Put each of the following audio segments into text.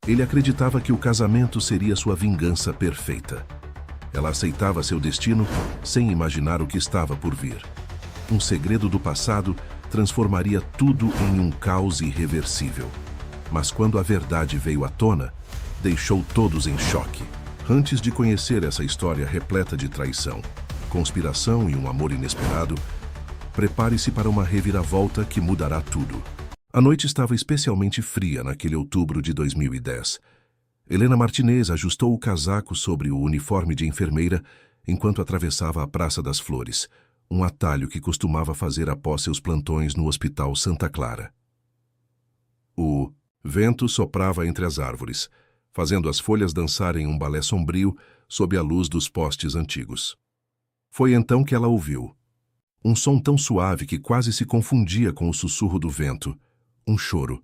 Ele acreditava que o casamento seria sua vingança perfeita. Ela aceitava seu destino sem imaginar o que estava por vir. Um segredo do passado transformaria tudo em um caos irreversível. Mas quando a verdade veio à tona, deixou todos em choque. Antes de conhecer essa história repleta de traição, conspiração e um amor inesperado, prepare-se para uma reviravolta que mudará tudo. A noite estava especialmente fria naquele outubro de 2010. Helena Martinez ajustou o casaco sobre o uniforme de enfermeira enquanto atravessava a Praça das Flores, um atalho que costumava fazer após seus plantões no Hospital Santa Clara. O vento soprava entre as árvores, fazendo as folhas dançarem um balé sombrio sob a luz dos postes antigos. Foi então que ela ouviu um som tão suave que quase se confundia com o sussurro do vento. Um choro.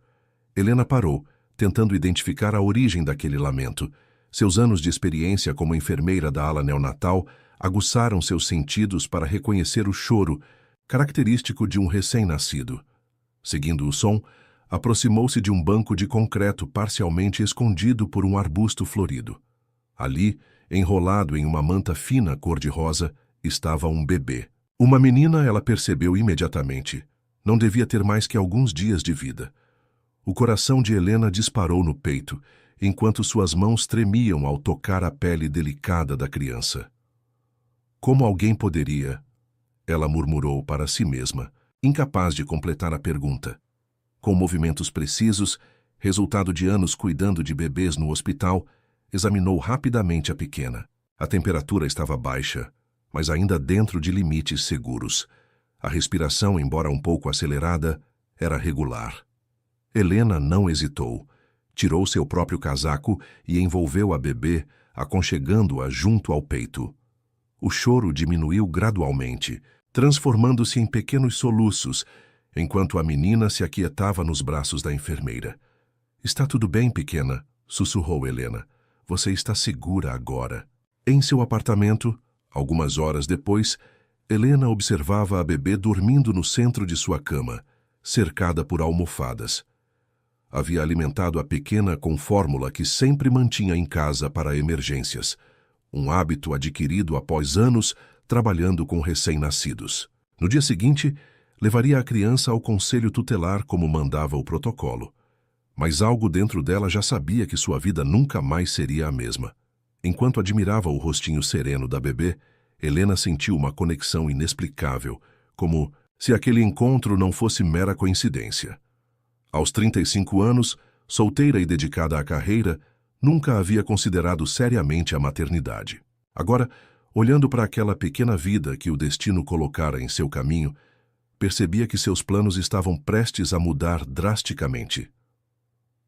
Helena parou, tentando identificar a origem daquele lamento. Seus anos de experiência como enfermeira da ala neonatal aguçaram seus sentidos para reconhecer o choro, característico de um recém-nascido. Seguindo o som, aproximou-se de um banco de concreto parcialmente escondido por um arbusto florido. Ali, enrolado em uma manta fina cor-de-rosa, estava um bebê. Uma menina, ela percebeu imediatamente. Não devia ter mais que alguns dias de vida. O coração de Helena disparou no peito, enquanto suas mãos tremiam ao tocar a pele delicada da criança. Como alguém poderia? Ela murmurou para si mesma, incapaz de completar a pergunta. Com movimentos precisos, resultado de anos cuidando de bebês no hospital, examinou rapidamente a pequena. A temperatura estava baixa, mas ainda dentro de limites seguros. A respiração, embora um pouco acelerada, era regular. Helena não hesitou. Tirou seu próprio casaco e envolveu a bebê, aconchegando-a junto ao peito. O choro diminuiu gradualmente, transformando-se em pequenos soluços, enquanto a menina se aquietava nos braços da enfermeira. "Está tudo bem, pequena", sussurrou Helena. "Você está segura agora." Em seu apartamento, algumas horas depois, Helena observava a bebê dormindo no centro de sua cama, cercada por almofadas. Havia alimentado a pequena com fórmula que sempre mantinha em casa para emergências, um hábito adquirido após anos trabalhando com recém-nascidos. No dia seguinte, levaria a criança ao conselho tutelar como mandava o protocolo. Mas algo dentro dela já sabia que sua vida nunca mais seria a mesma. Enquanto admirava o rostinho sereno da bebê, Helena sentiu uma conexão inexplicável, como se aquele encontro não fosse mera coincidência. Aos 35 anos, solteira e dedicada à carreira, nunca havia considerado seriamente a maternidade. Agora, olhando para aquela pequena vida que o destino colocara em seu caminho, percebia que seus planos estavam prestes a mudar drasticamente.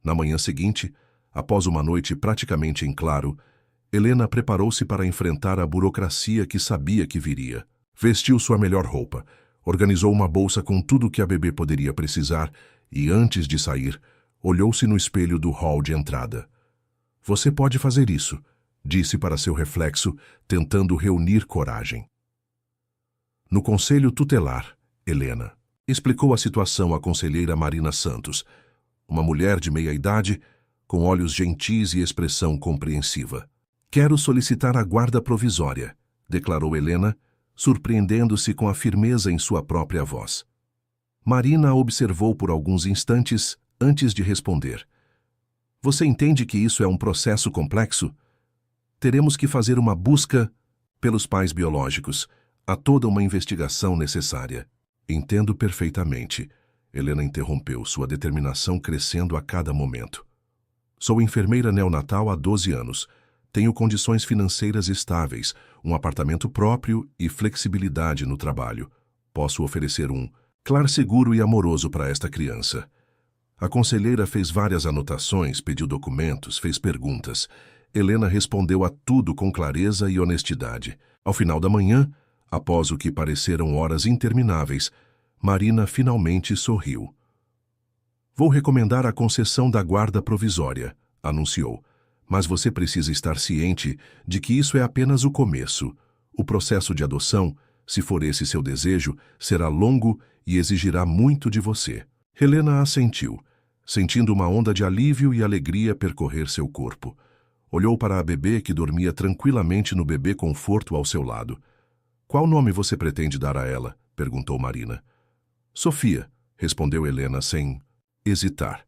Na manhã seguinte, após uma noite praticamente em claro, Helena preparou-se para enfrentar a burocracia que sabia que viria. Vestiu sua melhor roupa, organizou uma bolsa com tudo o que a bebê poderia precisar e, antes de sair, olhou-se no espelho do hall de entrada. "Você pode fazer isso", disse para seu reflexo, tentando reunir coragem. No conselho tutelar, Helena explicou a situação à conselheira Marina Santos, uma mulher de meia-idade, com olhos gentis e expressão compreensiva. "Quero solicitar a guarda provisória", declarou Helena, surpreendendo-se com a firmeza em sua própria voz. Marina a observou por alguns instantes antes de responder. "Você entende que isso é um processo complexo? Teremos que fazer uma busca pelos pais biológicos. Há toda uma investigação necessária." "Entendo perfeitamente", Helena interrompeu, sua determinação crescendo a cada momento. "Sou enfermeira neonatal há 12 anos. Tenho condições financeiras estáveis, um apartamento próprio e flexibilidade no trabalho. Posso oferecer um lar seguro e amoroso para esta criança." A conselheira fez várias anotações, pediu documentos, fez perguntas. Helena respondeu a tudo com clareza e honestidade. Ao final da manhã, após o que pareceram horas intermináveis, Marina finalmente sorriu. "Vou recomendar a concessão da guarda provisória", anunciou. "Mas você precisa estar ciente de que isso é apenas o começo. O processo de adoção, se for esse seu desejo, será longo e exigirá muito de você." Helena assentiu. sentindo uma onda de alívio e alegria percorrer seu corpo. Olhou para a bebê que dormia tranquilamente no bebê conforto ao seu lado. Qual nome você pretende dar a ela? Perguntou Marina. Sofia, respondeu Helena sem hesitar.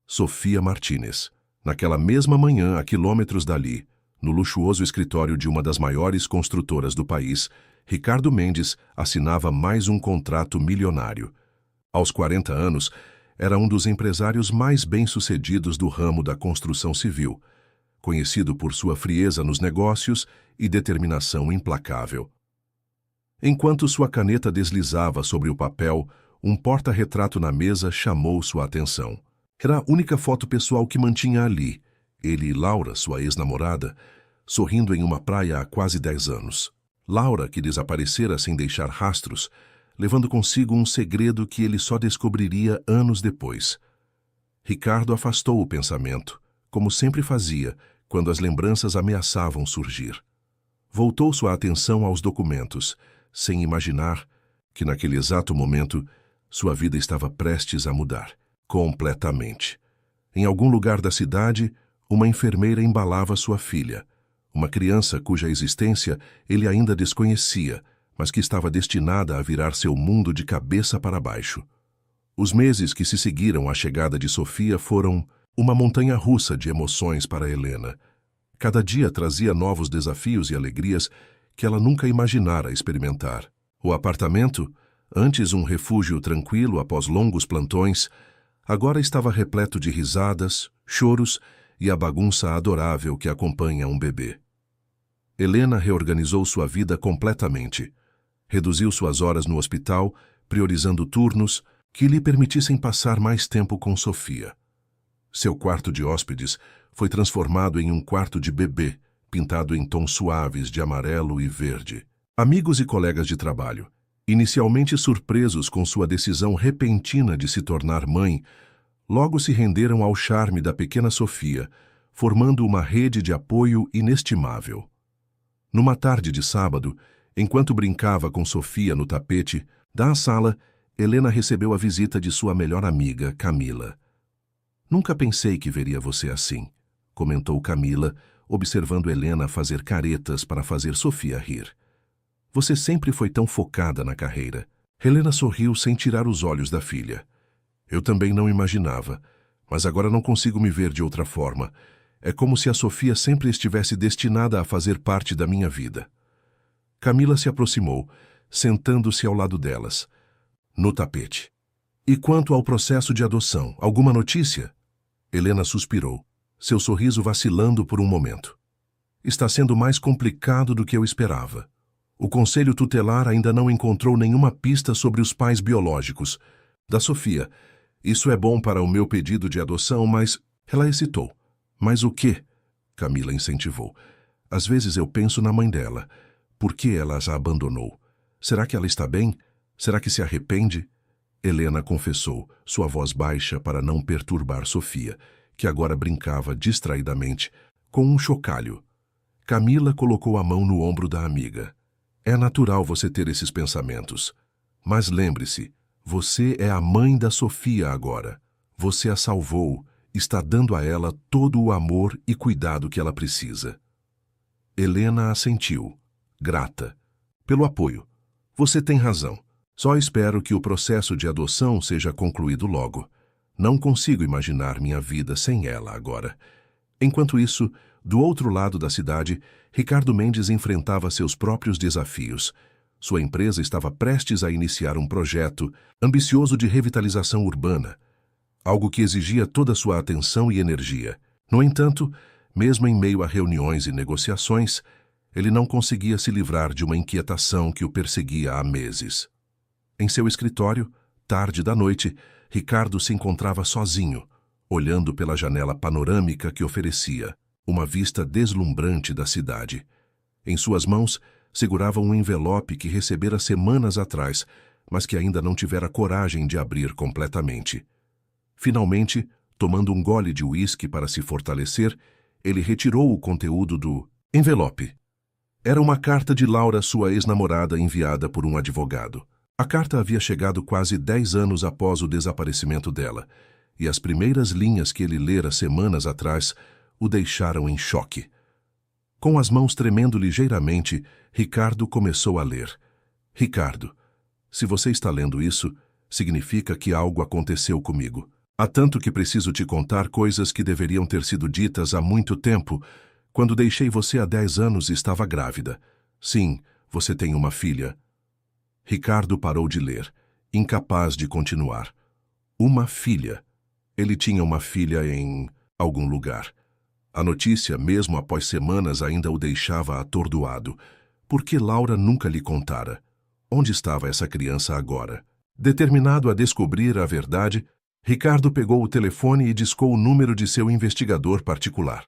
Sofia Martínez. Naquela mesma manhã, a quilômetros dali, no luxuoso escritório de uma das maiores construtoras do país, Ricardo Mendes assinava mais um contrato milionário. Aos 40 anos, era um dos empresários mais bem-sucedidos do ramo da construção civil, conhecido por sua frieza nos negócios e determinação implacável. Enquanto sua caneta deslizava sobre o papel, um porta-retrato na mesa chamou sua atenção. Era a única foto pessoal que mantinha ali, ele e Laura, sua ex-namorada, sorrindo em uma praia há quase 10 anos. Laura, que desaparecera sem deixar rastros, levando consigo um segredo que ele só descobriria anos depois. Ricardo afastou o pensamento, como sempre fazia, quando as lembranças ameaçavam surgir. Voltou sua atenção aos documentos, sem imaginar que, naquele exato momento, sua vida estava prestes a mudar. Completamente. Em algum lugar da cidade, uma enfermeira embalava sua filha, uma criança cuja existência ele ainda desconhecia, mas que estava destinada a virar seu mundo de cabeça para baixo. Os meses que se seguiram à chegada de Sofia foram uma montanha-russa de emoções para Helena. Cada dia trazia novos desafios e alegrias que ela nunca imaginara experimentar. O apartamento, antes um refúgio tranquilo após longos plantões, agora estava repleto de risadas, choros e a bagunça adorável que acompanha um bebê. Helena reorganizou sua vida completamente. Reduziu suas horas no hospital, priorizando turnos que lhe permitissem passar mais tempo com Sofia. Seu quarto de hóspedes foi transformado em um quarto de bebê, pintado em tons suaves de amarelo e verde. Amigos e colegas de trabalho, inicialmente surpresos com sua decisão repentina de se tornar mãe, logo se renderam ao charme da pequena Sofia, formando uma rede de apoio inestimável. Numa tarde de sábado, enquanto brincava com Sofia no tapete da sala, Helena recebeu a visita de sua melhor amiga, Camila. Nunca pensei que veria você assim, comentou Camila, observando Helena fazer caretas para fazer Sofia rir. Você sempre foi tão focada na carreira. Helena sorriu sem tirar os olhos da filha. Eu também não imaginava, mas agora não consigo me ver de outra forma. É como se a Sofia sempre estivesse destinada a fazer parte da minha vida. Camila se aproximou, sentando-se ao lado delas, no tapete. E quanto ao processo de adoção, alguma notícia? Helena suspirou, seu sorriso vacilando por um momento. Está sendo mais complicado do que eu esperava. O Conselho Tutelar ainda não encontrou nenhuma pista sobre os pais biológicos da Sofia. Isso é bom para o meu pedido de adoção, mas... Ela hesitou. Mas o quê? Camila incentivou. Às vezes eu penso na mãe dela. Por que ela a abandonou? Será que ela está bem? Será que se arrepende? Helena confessou, sua voz baixa para não perturbar Sofia, que agora brincava distraidamente com um chocalho. Camila colocou a mão no ombro da amiga. É natural você ter esses pensamentos. Mas lembre-se, você é a mãe da Sofia agora. Você a salvou, está dando a ela todo o amor e cuidado que ela precisa. Helena assentiu, grata, pelo apoio. Você tem razão. Só espero que o processo de adoção seja concluído logo. Não consigo imaginar minha vida sem ela agora. Enquanto isso, do outro lado da cidade, Ricardo Mendes enfrentava seus próprios desafios. Sua empresa estava prestes a iniciar um projeto ambicioso de revitalização urbana, algo que exigia toda sua atenção e energia. No entanto, mesmo em meio a reuniões e negociações, ele não conseguia se livrar de uma inquietação que o perseguia há meses. Em seu escritório, tarde da noite, Ricardo se encontrava sozinho, olhando pela janela panorâmica que oferecia uma vista deslumbrante da cidade. Em suas mãos, segurava um envelope que recebera semanas atrás, mas que ainda não tivera coragem de abrir completamente. Finalmente, tomando um gole de uísque para se fortalecer, ele retirou o conteúdo do envelope. Era uma carta de Laura, sua ex-namorada, enviada por um advogado. A carta havia chegado quase 10 anos após o desaparecimento dela, e as primeiras linhas que ele lera semanas atrás o deixaram em choque. Com as mãos tremendo ligeiramente, Ricardo começou a ler. Ricardo, se você está lendo isso, significa que algo aconteceu comigo. Há tanto que preciso te contar coisas que deveriam ter sido ditas há muito tempo. Quando deixei você há 10 anos, estava grávida. Sim, você tem uma filha. Ricardo parou de ler, incapaz de continuar. Uma filha. Ele tinha uma filha em algum lugar. A notícia, mesmo após semanas, ainda o deixava atordoado. Por que Laura nunca lhe contara? Onde estava essa criança agora? Determinado a descobrir a verdade, Ricardo pegou o telefone e discou o número de seu investigador particular.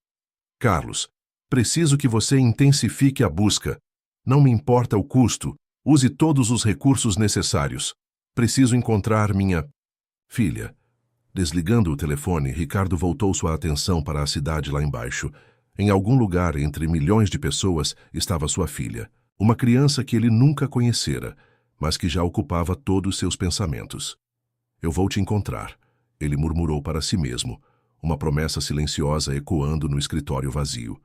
Carlos, preciso que você intensifique a busca. Não me importa o custo. Use todos os recursos necessários. Preciso encontrar minha filha. Desligando o telefone, Ricardo voltou sua atenção para a cidade lá embaixo. Em algum lugar entre milhões de pessoas estava sua filha. Uma criança que ele nunca conhecera, mas que já ocupava todos seus pensamentos. Eu vou te encontrar, ele murmurou para si mesmo, uma promessa silenciosa ecoando no escritório vazio.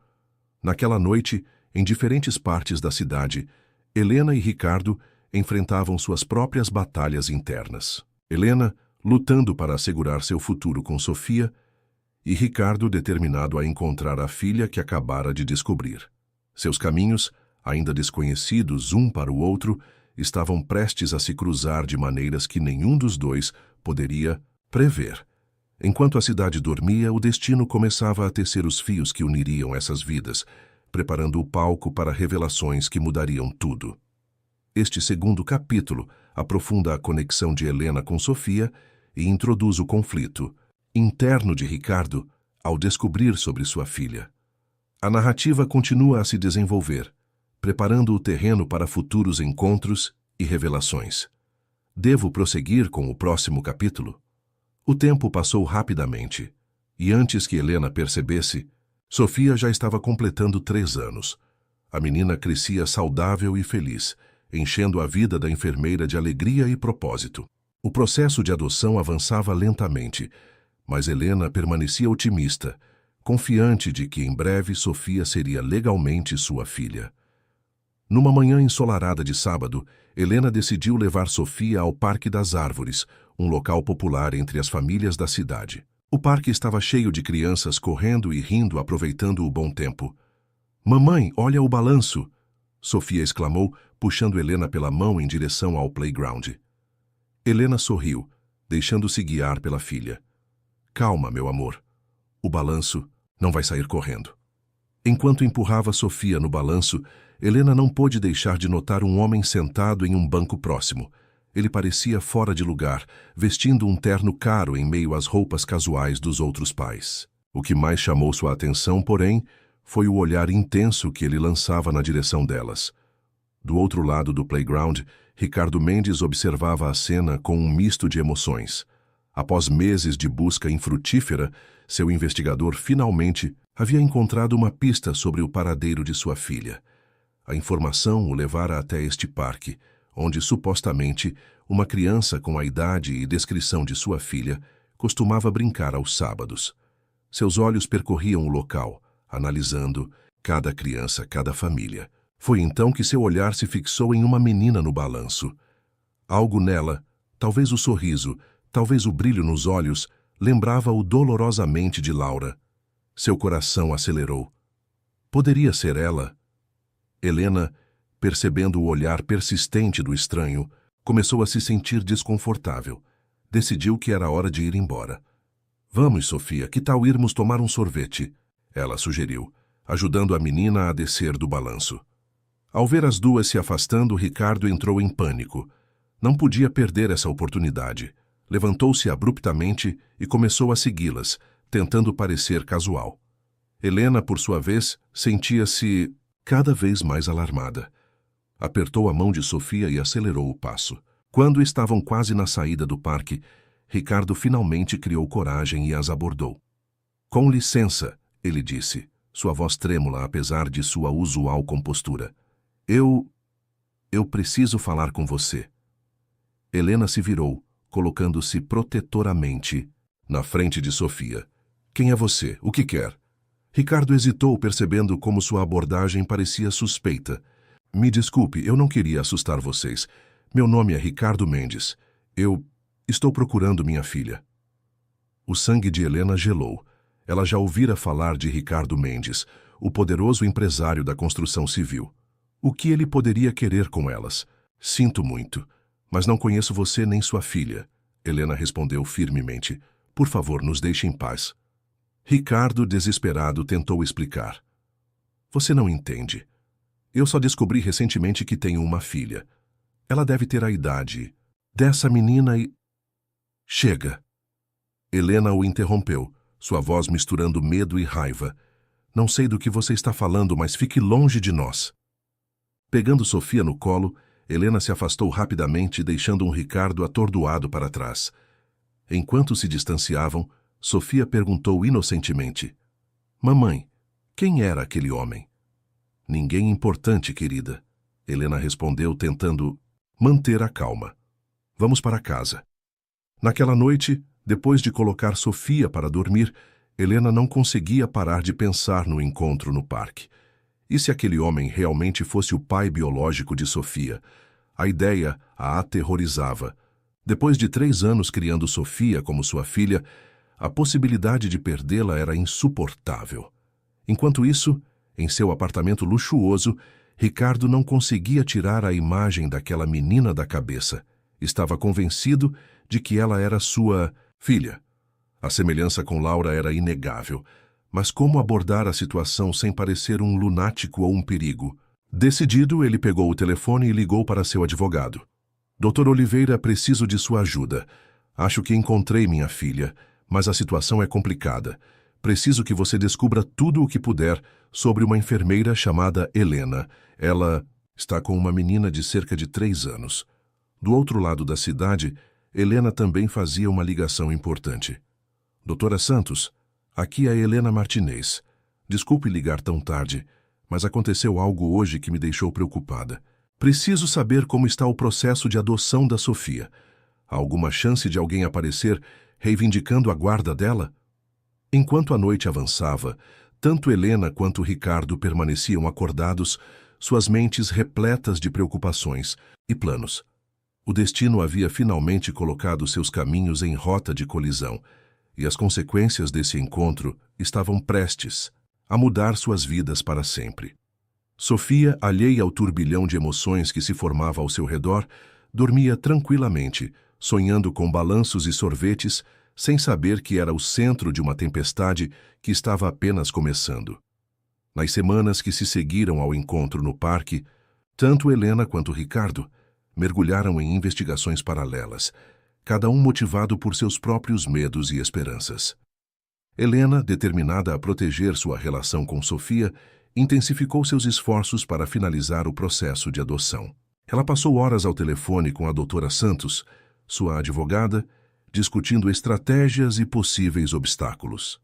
Naquela noite, em diferentes partes da cidade, Helena e Ricardo enfrentavam suas próprias batalhas internas. Helena, lutando para assegurar seu futuro com Sofia, e Ricardo determinado a encontrar a filha que acabara de descobrir. Seus caminhos, ainda desconhecidos um para o outro, estavam prestes a se cruzar de maneiras que nenhum dos dois poderia prever. Enquanto a cidade dormia, o destino começava a tecer os fios que uniriam essas vidas, preparando o palco para revelações que mudariam tudo. Este segundo capítulo aprofunda a conexão de Helena com Sofia e introduz o conflito interno de Ricardo ao descobrir sobre sua filha. A narrativa continua a se desenvolver, preparando o terreno para futuros encontros e revelações. Devo prosseguir com o próximo capítulo? O tempo passou rapidamente, e antes que Helena percebesse, Sofia já estava completando 3 anos. A menina crescia saudável e feliz, enchendo a vida da enfermeira de alegria e propósito. O processo de adoção avançava lentamente, mas Helena permanecia otimista, confiante de que em breve Sofia seria legalmente sua filha. Numa manhã ensolarada de sábado, Helena decidiu levar Sofia ao Parque das Árvores, um local popular entre as famílias da cidade. O parque estava cheio de crianças correndo e rindo, aproveitando o bom tempo. "Mamãe, olha o balanço!" Sofia exclamou, puxando Helena pela mão em direção ao playground. Helena sorriu, deixando-se guiar pela filha. "Calma, meu amor. O balanço não vai sair correndo." Enquanto empurrava Sofia no balanço, Helena não pôde deixar de notar um homem sentado em um banco próximo. Ele parecia fora de lugar, vestindo um terno caro em meio às roupas casuais dos outros pais. O que mais chamou sua atenção, porém, foi o olhar intenso que ele lançava na direção delas. Do outro lado do playground, Ricardo Mendes observava a cena com um misto de emoções. Após meses de busca infrutífera, seu investigador finalmente havia encontrado uma pista sobre o paradeiro de sua filha. A informação o levara até este parque, onde supostamente uma criança com a idade e descrição de sua filha costumava brincar aos sábados. Seus olhos percorriam o local, analisando cada criança, cada família. Foi então que seu olhar se fixou em uma menina no balanço. Algo nela, talvez o sorriso, talvez o brilho nos olhos, lembrava-o dolorosamente de Laura. Seu coração acelerou. Poderia ser ela? Helena, percebendo o olhar persistente do estranho, começou a se sentir desconfortável. Decidiu que era hora de ir embora. "Vamos, Sofia, que tal irmos tomar um sorvete?" ela sugeriu, ajudando a menina a descer do balanço. Ao ver as duas se afastando, Ricardo entrou em pânico. Não podia perder essa oportunidade. Levantou-se abruptamente e começou a segui-las, tentando parecer casual. Helena, por sua vez, sentia-se cada vez mais alarmada. Apertou a mão de Sofia e acelerou o passo. Quando estavam quase na saída do parque, Ricardo finalmente criou coragem e as abordou. "Com licença", ele disse, sua voz trêmula apesar de sua usual compostura. Eu preciso falar com você." Helena se virou, colocando-se protetoramente na frente de Sofia. Quem é você? O que quer? Ricardo hesitou, percebendo como sua abordagem parecia suspeita. Me desculpe, eu não queria assustar vocês. Meu nome é Ricardo Mendes. Eu estou procurando minha filha. O sangue de Helena gelou. Ela já ouvira falar de Ricardo Mendes, o poderoso empresário da construção civil. O que ele poderia querer com elas? Sinto muito, mas não conheço você nem sua filha. Helena respondeu firmemente. Por favor, nos deixe em paz. Ricardo, desesperado, tentou explicar. Você não entende. Eu só descobri recentemente que tenho uma filha. Ela deve ter a idade dessa menina e... Chega! Helena o interrompeu, sua voz misturando medo e raiva. Não sei do que você está falando, mas fique longe de nós. Pegando Sofia no colo, Helena se afastou rapidamente, deixando um Ricardo atordoado para trás. Enquanto se distanciavam, Sofia perguntou inocentemente. Mamãe, quem era aquele homem? Ninguém importante, querida. Helena respondeu, tentando manter a calma. Vamos para casa. Naquela noite, depois de colocar Sofia para dormir, Helena não conseguia parar de pensar no encontro no parque. E se aquele homem realmente fosse o pai biológico de Sofia? A ideia a aterrorizava. Depois de 3 anos criando Sofia como sua filha, a possibilidade de perdê-la era insuportável. Enquanto isso, em seu apartamento luxuoso, Ricardo não conseguia tirar a imagem daquela menina da cabeça. Estava convencido de que ela era sua filha. A semelhança com Laura era inegável, mas como abordar a situação sem parecer um lunático ou um perigo? Decidido, ele pegou o telefone e ligou para seu advogado. Dr. Oliveira, preciso de sua ajuda. Acho que encontrei minha filha, mas a situação é complicada. Preciso que você descubra tudo o que puder sobre uma enfermeira chamada Helena. Ela está com uma menina de cerca de 3 anos. Do outro lado da cidade, Helena também fazia uma ligação importante. Doutora Santos, aqui é Helena Martinez. Desculpe ligar tão tarde, mas aconteceu algo hoje que me deixou preocupada. Preciso saber como está o processo de adoção da Sofia. Há alguma chance de alguém aparecer reivindicando a guarda dela? Enquanto a noite avançava, tanto Helena quanto Ricardo permaneciam acordados, suas mentes repletas de preocupações e planos. O destino havia finalmente colocado seus caminhos em rota de colisão, e as consequências desse encontro estavam prestes a mudar suas vidas para sempre. Sofia, alheia ao turbilhão de emoções que se formava ao seu redor, dormia tranquilamente, sonhando com balanços e sorvetes, sem saber que era o centro de uma tempestade que estava apenas começando. Nas semanas que se seguiram ao encontro no parque, tanto Helena quanto Ricardo mergulharam em investigações paralelas, cada um motivado por seus próprios medos e esperanças. Helena, determinada a proteger sua relação com Sofia, intensificou seus esforços para finalizar o processo de adoção. Ela passou horas ao telefone com a doutora Santos, sua advogada, discutindo estratégias e possíveis obstáculos.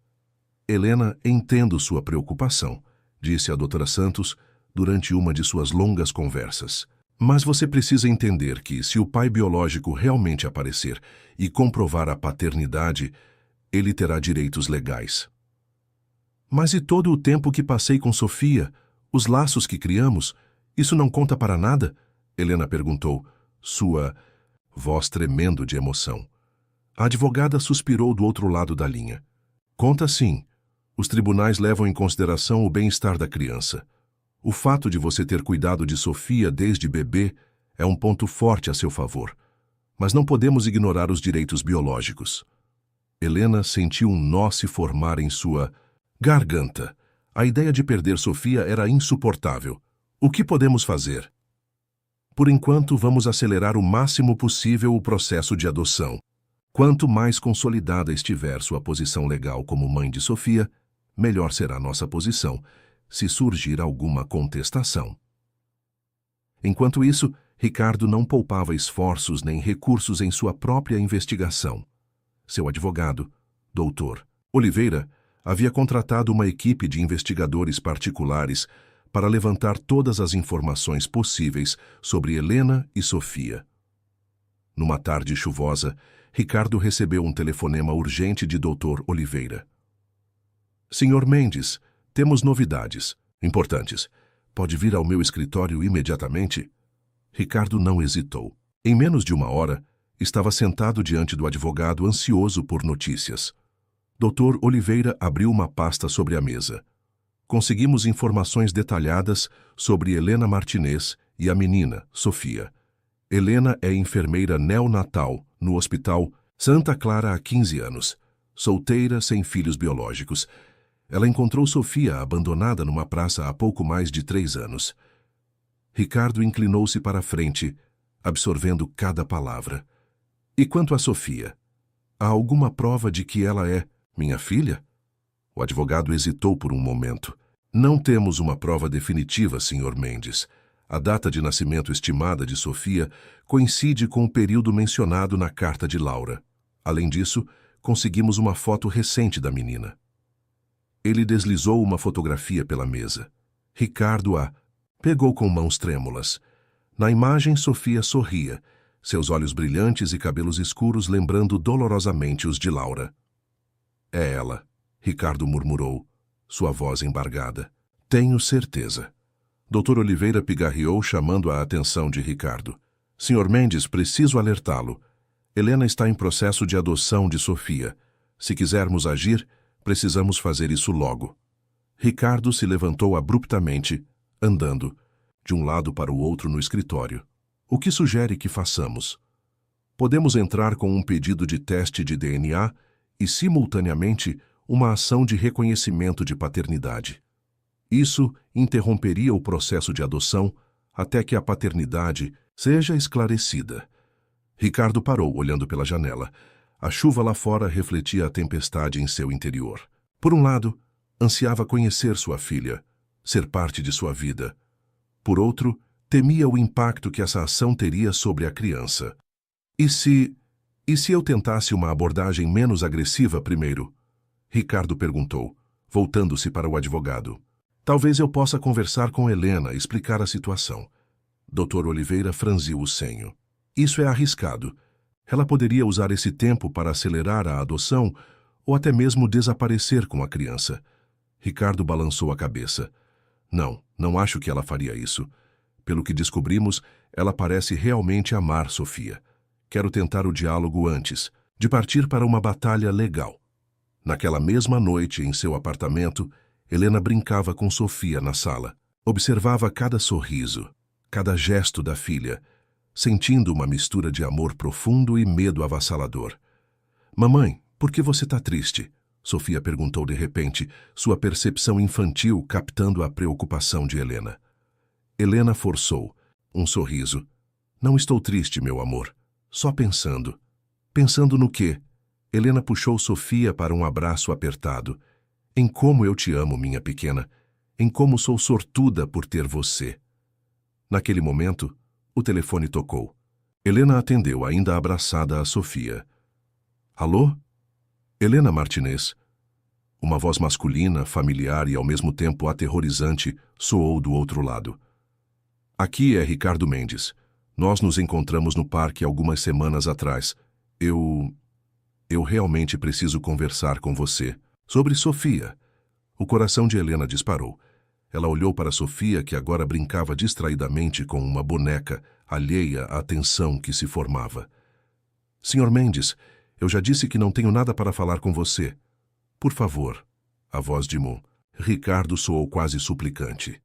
Helena, entendo sua preocupação, disse a doutora Santos durante uma de suas longas conversas. Mas você precisa entender que, se o pai biológico realmente aparecer e comprovar a paternidade, ele terá direitos legais. Mas e todo o tempo que passei com Sofia, os laços que criamos, isso não conta para nada? Helena perguntou, sua voz tremendo de emoção. A advogada suspirou do outro lado da linha. Conta sim. Os tribunais levam em consideração o bem-estar da criança. O fato de você ter cuidado de Sofia desde bebê é um ponto forte a seu favor. Mas não podemos ignorar os direitos biológicos. Helena sentiu um nó se formar em sua garganta. A ideia de perder Sofia era insuportável. O que podemos fazer? Por enquanto, vamos acelerar o máximo possível o processo de adoção. Quanto mais consolidada estiver sua posição legal como mãe de Sofia, melhor será nossa posição, se surgir alguma contestação. Enquanto isso, Ricardo não poupava esforços nem recursos em sua própria investigação. Seu advogado, Dr. Oliveira, havia contratado uma equipe de investigadores particulares para levantar todas as informações possíveis sobre Helena e Sofia. Numa tarde chuvosa, Ricardo recebeu um telefonema urgente de Dr. Oliveira. Senhor Mendes, temos novidades importantes. Pode vir ao meu escritório imediatamente? Ricardo não hesitou. Em menos de 1 hora, estava sentado diante do advogado ansioso por notícias. Dr. Oliveira abriu uma pasta sobre a mesa. Conseguimos informações detalhadas sobre Helena Martinez e a menina, Sofia. Helena é enfermeira neonatal no Hospital Santa Clara há 15 anos. Solteira, sem filhos biológicos. Ela encontrou Sofia abandonada numa praça há pouco mais de 3 anos. Ricardo inclinou-se para a frente, absorvendo cada palavra. E quanto a Sofia? Há alguma prova de que ela é minha filha? O advogado hesitou por um momento. Não temos uma prova definitiva, Sr. Mendes. A data de nascimento estimada de Sofia coincide com o período mencionado na carta de Laura. Além disso, conseguimos uma foto recente da menina. Ele deslizou uma fotografia pela mesa. Ricardo a pegou com mãos trêmulas. Na imagem, Sofia sorria, seus olhos brilhantes e cabelos escuros lembrando dolorosamente os de Laura. É ela, Ricardo murmurou, sua voz embargada. Tenho certeza. Dr. Oliveira pigarreou, chamando a atenção de Ricardo. Sr. Mendes, preciso alertá-lo. Helena está em processo de adoção de Sofia. Se quisermos agir, precisamos fazer isso logo. Ricardo se levantou abruptamente, andando, de um lado para o outro no escritório. O que sugere que façamos? Podemos entrar com um pedido de teste de DNA e, simultaneamente, uma ação de reconhecimento de paternidade. Isso interromperia o processo de adoção até que a paternidade seja esclarecida. Ricardo parou, olhando pela janela. A chuva lá fora refletia a tempestade em seu interior. Por um lado, ansiava conhecer sua filha, ser parte de sua vida. Por outro, temia o impacto que essa ação teria sobre a criança. E se eu tentasse uma abordagem menos agressiva primeiro? Ricardo perguntou, voltando-se para o advogado. Talvez eu possa conversar com Helena e explicar a situação. Dr. Oliveira franziu o senho. Isso é arriscado. Ela poderia usar esse tempo para acelerar a adoção ou até mesmo desaparecer com a criança. Ricardo balançou a cabeça. Não acho que ela faria isso. Pelo que descobrimos, ela parece realmente amar Sofia. Quero tentar o diálogo antes, de partir para uma batalha legal. Naquela mesma noite, em seu apartamento, Helena brincava com Sofia na sala. Observava cada sorriso, cada gesto da filha, sentindo uma mistura de amor profundo e medo avassalador. Mamãe, por que você está triste? Sofia perguntou de repente, sua percepção infantil captando a preocupação de Helena. Helena forçou um sorriso. Não estou triste, meu amor. Só pensando. Pensando no quê? Helena puxou Sofia para um abraço apertado. Em como eu te amo, minha pequena. Em como sou sortuda por ter você. Naquele momento, o telefone tocou. Helena atendeu, ainda abraçada a Sofia. Alô? Helena Martinez. Uma voz masculina, familiar e ao mesmo tempo aterrorizante soou do outro lado. Aqui é Ricardo Mendes. Nós nos encontramos no parque algumas semanas atrás. Eu realmente preciso conversar com você. Sobre Sofia. O coração de Helena disparou. Ela olhou para Sofia, que agora brincava distraidamente com uma boneca, alheia à tensão que se formava. Sr. Mendes, eu já disse que não tenho nada para falar com você. Por favor. A voz de Moon. Ricardo soou quase suplicante.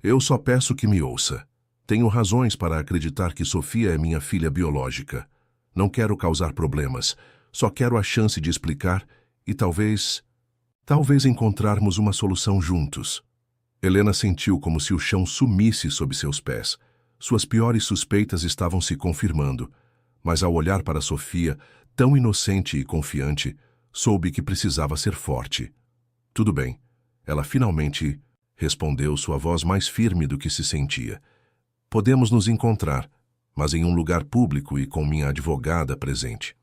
Eu só peço que me ouça. Tenho razões para acreditar que Sofia é minha filha biológica. Não quero causar problemas. Só quero a chance de explicar e talvez encontrarmos uma solução juntos. Helena sentiu como se o chão sumisse sob seus pés. Suas piores suspeitas estavam se confirmando, mas ao olhar para Sofia, tão inocente e confiante, soube que precisava ser forte. Tudo bem. Ela finalmente respondeu, sua voz mais firme do que se sentia. Podemos nos encontrar, mas em um lugar público e com minha advogada presente.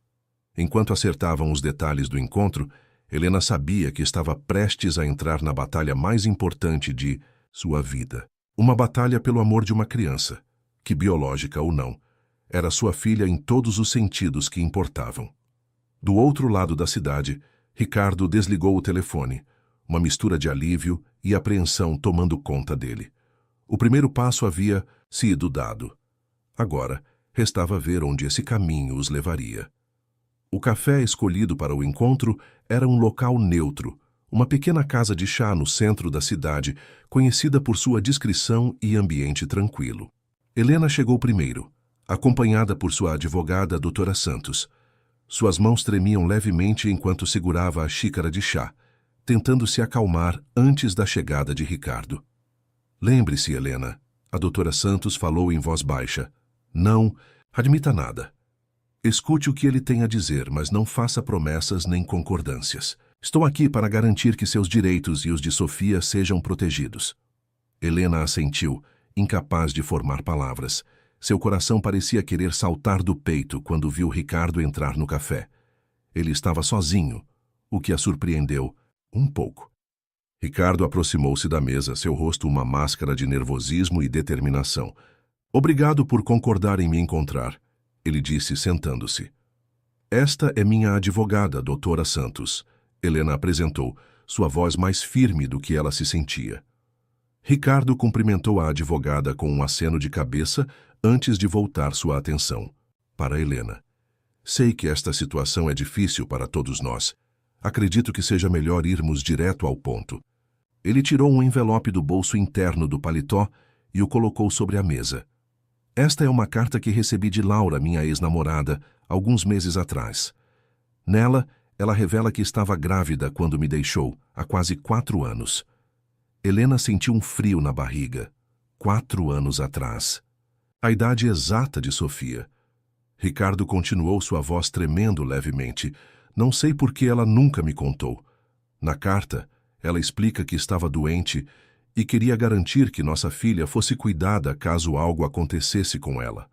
Enquanto acertavam os detalhes do encontro, Helena sabia que estava prestes a entrar na batalha mais importante de sua vida. Uma batalha pelo amor de uma criança, que biológica ou não, era sua filha em todos os sentidos que importavam. Do outro lado da cidade, Ricardo desligou o telefone, uma mistura de alívio e apreensão tomando conta dele. O primeiro passo havia sido dado. Agora, restava ver onde esse caminho os levaria. O café escolhido para o encontro era um local neutro, uma pequena casa de chá no centro da cidade, conhecida por sua discrição e ambiente tranquilo. Helena chegou primeiro, acompanhada por sua advogada, a doutora Santos. Suas mãos tremiam levemente enquanto segurava a xícara de chá, tentando se acalmar antes da chegada de Ricardo. Lembre-se, Helena, a doutora Santos falou em voz baixa. Não admita nada. Escute o que ele tem a dizer, mas não faça promessas nem concordâncias. Estou aqui para garantir que seus direitos e os de Sofia sejam protegidos. Helena assentiu, incapaz de formar palavras. Seu coração parecia querer saltar do peito quando viu Ricardo entrar no café. Ele estava sozinho, o que a surpreendeu um pouco. Ricardo aproximou-se da mesa, seu rosto uma máscara de nervosismo e determinação. Obrigado por concordar em me encontrar, ele disse sentando-se. Esta é minha advogada, doutora Santos. Helena apresentou, sua voz mais firme do que ela se sentia. Ricardo cumprimentou a advogada com um aceno de cabeça antes de voltar sua atenção para Helena. Sei que esta situação é difícil para todos nós. Acredito que seja melhor irmos direto ao ponto. Ele tirou um envelope do bolso interno do paletó e o colocou sobre a mesa. Esta é uma carta que recebi de Laura, minha ex-namorada, alguns meses atrás. Nela, ela revela que estava grávida quando me deixou, há quase 4 anos. Helena sentiu um frio na barriga. 4 anos atrás. A idade exata de Sofia. Ricardo continuou, sua voz tremendo levemente. Não sei por que ela nunca me contou. Na carta, ela explica que estava doente e queria garantir que nossa filha fosse cuidada caso algo acontecesse com ela.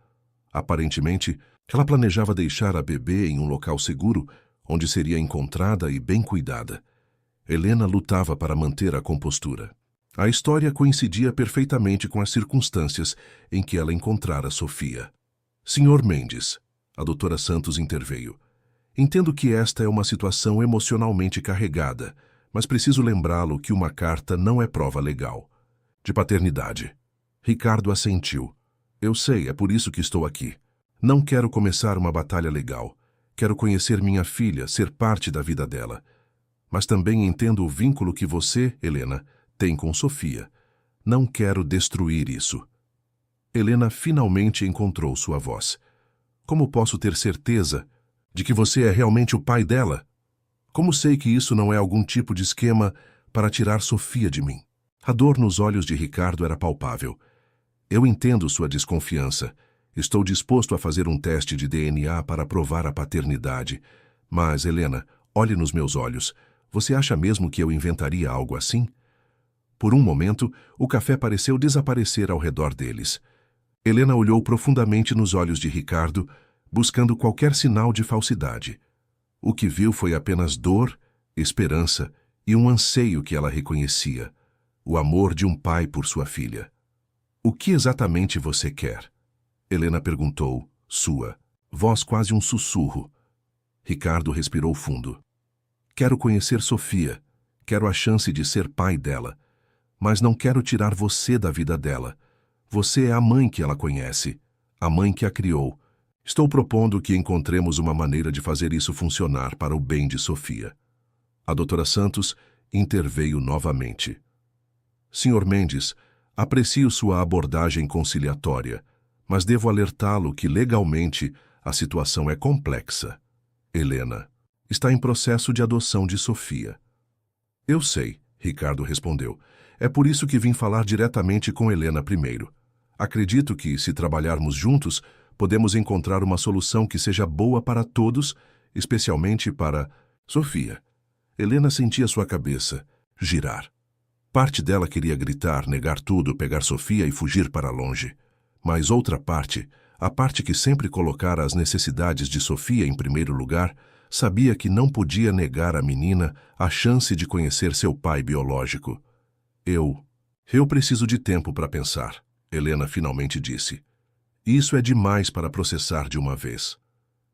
Aparentemente, ela planejava deixar a bebê em um local seguro, onde seria encontrada e bem cuidada. Helena lutava para manter a compostura. A história coincidia perfeitamente com as circunstâncias em que ela encontrara Sofia. Senhor Mendes, a doutora Santos interveio. Entendo que esta é uma situação emocionalmente carregada, mas preciso lembrá-lo que uma carta não é prova legal. De paternidade. Ricardo assentiu. Eu sei, é por isso que estou aqui. Não quero começar uma batalha legal. Quero conhecer minha filha, ser parte da vida dela. Mas também entendo o vínculo que você, Helena, tem com Sofia. Não quero destruir isso. Helena finalmente encontrou sua voz. Como posso ter certeza de que você é realmente o pai dela? Como sei que isso não é algum tipo de esquema para tirar Sofia de mim? A dor nos olhos de Ricardo era palpável. Eu entendo sua desconfiança. Estou disposto a fazer um teste de DNA para provar a paternidade. Mas, Helena, olhe nos meus olhos. Você acha mesmo que eu inventaria algo assim? Por um momento, o café pareceu desaparecer ao redor deles. Helena olhou profundamente nos olhos de Ricardo, buscando qualquer sinal de falsidade. O que viu foi apenas dor, esperança e um anseio que ela reconhecia, o amor de um pai por sua filha. O que exatamente você quer? Helena perguntou, sua voz quase um sussurro. Ricardo respirou fundo. Quero conhecer Sofia, quero a chance de ser pai dela, mas não quero tirar você da vida dela. Você é a mãe que ela conhece, a mãe que a criou. Estou propondo que encontremos uma maneira de fazer isso funcionar para o bem de Sofia. A doutora Santos interveio novamente. Senhor Mendes, aprecio sua abordagem conciliatória, mas devo alertá-lo que legalmente a situação é complexa. Helena está em processo de adoção de Sofia. Eu sei, Ricardo respondeu. É por isso que vim falar diretamente com Helena primeiro. Acredito que, se trabalharmos juntos, podemos encontrar uma solução que seja boa para todos, especialmente para Sofia. Helena sentia sua cabeça girar. Parte dela queria gritar, negar tudo, pegar Sofia e fugir para longe. Mas outra parte, a parte que sempre colocara as necessidades de Sofia em primeiro lugar, sabia que não podia negar à menina a chance de conhecer seu pai biológico. Eu preciso de tempo para pensar, Helena finalmente disse. Isso é demais para processar de uma vez.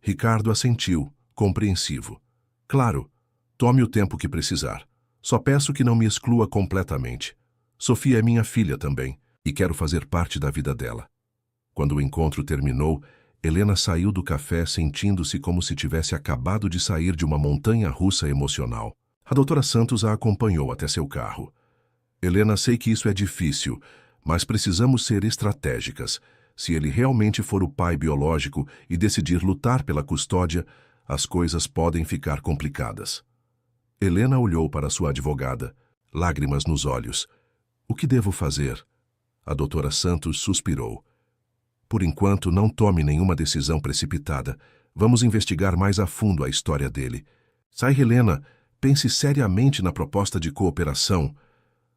Ricardo assentiu, compreensivo. Claro, tome o tempo que precisar. Só peço que não me exclua completamente. Sofia é minha filha também, e quero fazer parte da vida dela. Quando o encontro terminou, Helena saiu do café sentindo-se como se tivesse acabado de sair de uma montanha-russa emocional. A doutora Santos a acompanhou até seu carro. Helena, sei que isso é difícil, mas precisamos ser estratégicas. Se ele realmente for o pai biológico e decidir lutar pela custódia, as coisas podem ficar complicadas. Helena olhou para sua advogada, lágrimas nos olhos. O que devo fazer? A doutora Santos suspirou. Por enquanto, não tome nenhuma decisão precipitada. Vamos investigar mais a fundo a história dele. Sai, Helena, pense seriamente na proposta de cooperação.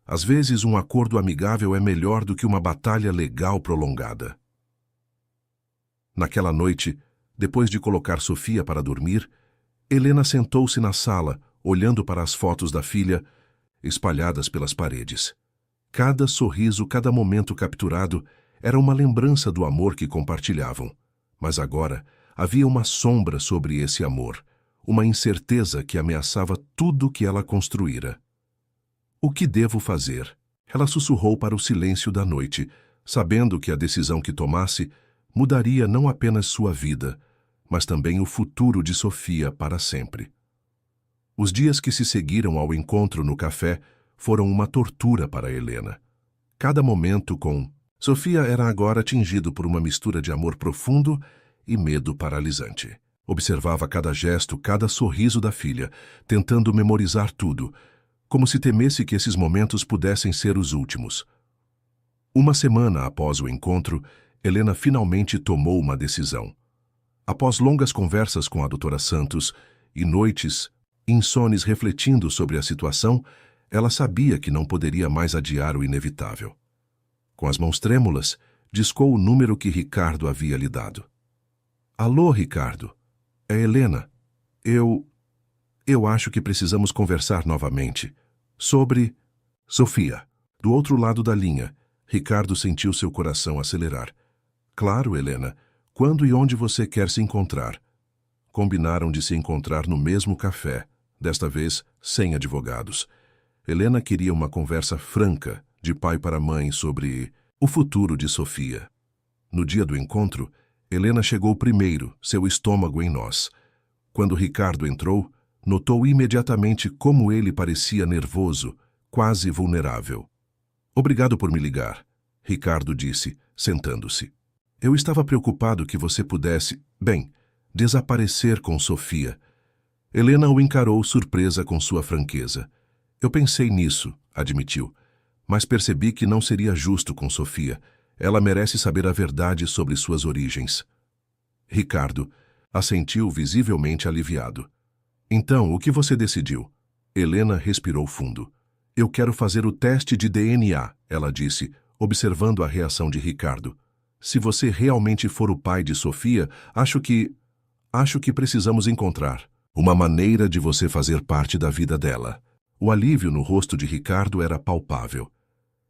Às vezes, um acordo amigável é melhor do que uma batalha legal prolongada. Naquela noite, depois de colocar Sofia para dormir, Helena sentou-se na sala, olhando para as fotos da filha, espalhadas pelas paredes. Cada sorriso, cada momento capturado, era uma lembrança do amor que compartilhavam. Mas agora havia uma sombra sobre esse amor, uma incerteza que ameaçava tudo que ela construíra. O que devo fazer? Ela sussurrou para o silêncio da noite, sabendo que a decisão que tomasse mudaria não apenas sua vida, mas também o futuro de Sofia para sempre. Os dias que se seguiram ao encontro no café foram uma tortura para Helena. Cada momento com Sofia era agora atingido por uma mistura de amor profundo e medo paralisante. Observava cada gesto, cada sorriso da filha, tentando memorizar tudo, como se temesse que esses momentos pudessem ser os últimos. Uma semana após o encontro, Helena finalmente tomou uma decisão. Após longas conversas com a doutora Santos e noites insones refletindo sobre a situação, ela sabia que não poderia mais adiar o inevitável. Com as mãos trêmulas, discou o número que Ricardo havia lhe dado. Alô, Ricardo. É Helena. Eu acho que precisamos conversar novamente. Sobre Sofia. Do outro lado da linha, Ricardo sentiu seu coração acelerar. Claro, Helena. Quando e onde você quer se encontrar? Combinaram de se encontrar no mesmo café, desta vez sem advogados. Helena queria uma conversa franca, de pai para mãe, sobre o futuro de Sofia. No dia do encontro, Helena chegou primeiro, seu estômago em nós. Quando Ricardo entrou, notou imediatamente como ele parecia nervoso, quase vulnerável. Obrigado por me ligar, Ricardo disse, sentando-se. Eu estava preocupado que você pudesse, desaparecer com Sofia. Helena o encarou surpresa com sua franqueza. Eu pensei nisso, admitiu, mas percebi que não seria justo com Sofia. Ela merece saber a verdade sobre suas origens. Ricardo assentiu visivelmente aliviado. Então, o que você decidiu? Helena respirou fundo. Eu quero fazer o teste de DNA, ela disse, observando a reação de Ricardo. Se você realmente for o pai de Sofia, acho que precisamos encontrar uma maneira de você fazer parte da vida dela. O alívio no rosto de Ricardo era palpável.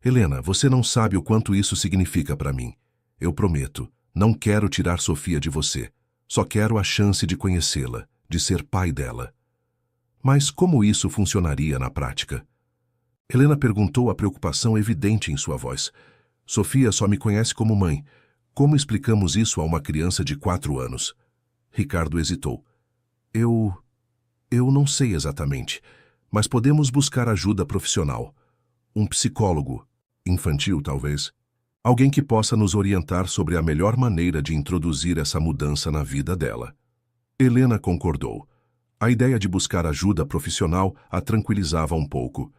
Helena, você não sabe o quanto isso significa para mim. Eu prometo, não quero tirar Sofia de você. Só quero a chance de conhecê-la, de ser pai dela. Mas como isso funcionaria na prática? Helena perguntou, a preocupação evidente em sua voz. Sofia só me conhece como mãe. Como explicamos isso a uma criança de 4 anos? Ricardo hesitou. Eu não sei exatamente, mas podemos buscar ajuda profissional. Um psicólogo, infantil talvez. Alguém que possa nos orientar sobre a melhor maneira de introduzir essa mudança na vida dela. Helena concordou. A ideia de buscar ajuda profissional a tranquilizava um pouco.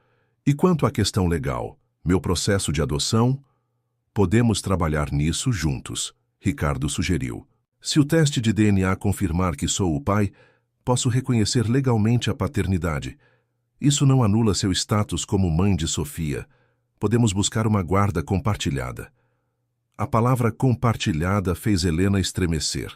E quanto à questão legal, meu processo de adoção? Podemos trabalhar nisso juntos, Ricardo sugeriu. Se o teste de DNA confirmar que sou o pai, posso reconhecer legalmente a paternidade. Isso não anula seu status como mãe de Sofia. Podemos buscar uma guarda compartilhada. A palavra compartilhada fez Helena estremecer.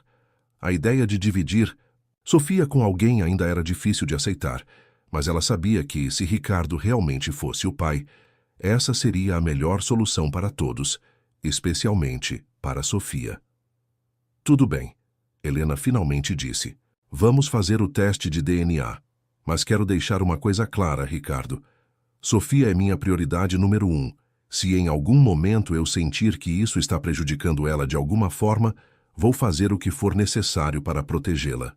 A ideia de dividir Sofia com alguém ainda era difícil de aceitar, mas ela sabia que, se Ricardo realmente fosse o pai, essa seria a melhor solução para todos, especialmente para Sofia. Tudo bem, Helena finalmente disse. Vamos fazer o teste de DNA. Mas quero deixar uma coisa clara, Ricardo. Sofia é minha prioridade número 1. Se em algum momento eu sentir que isso está prejudicando ela de alguma forma, vou fazer o que for necessário para protegê-la.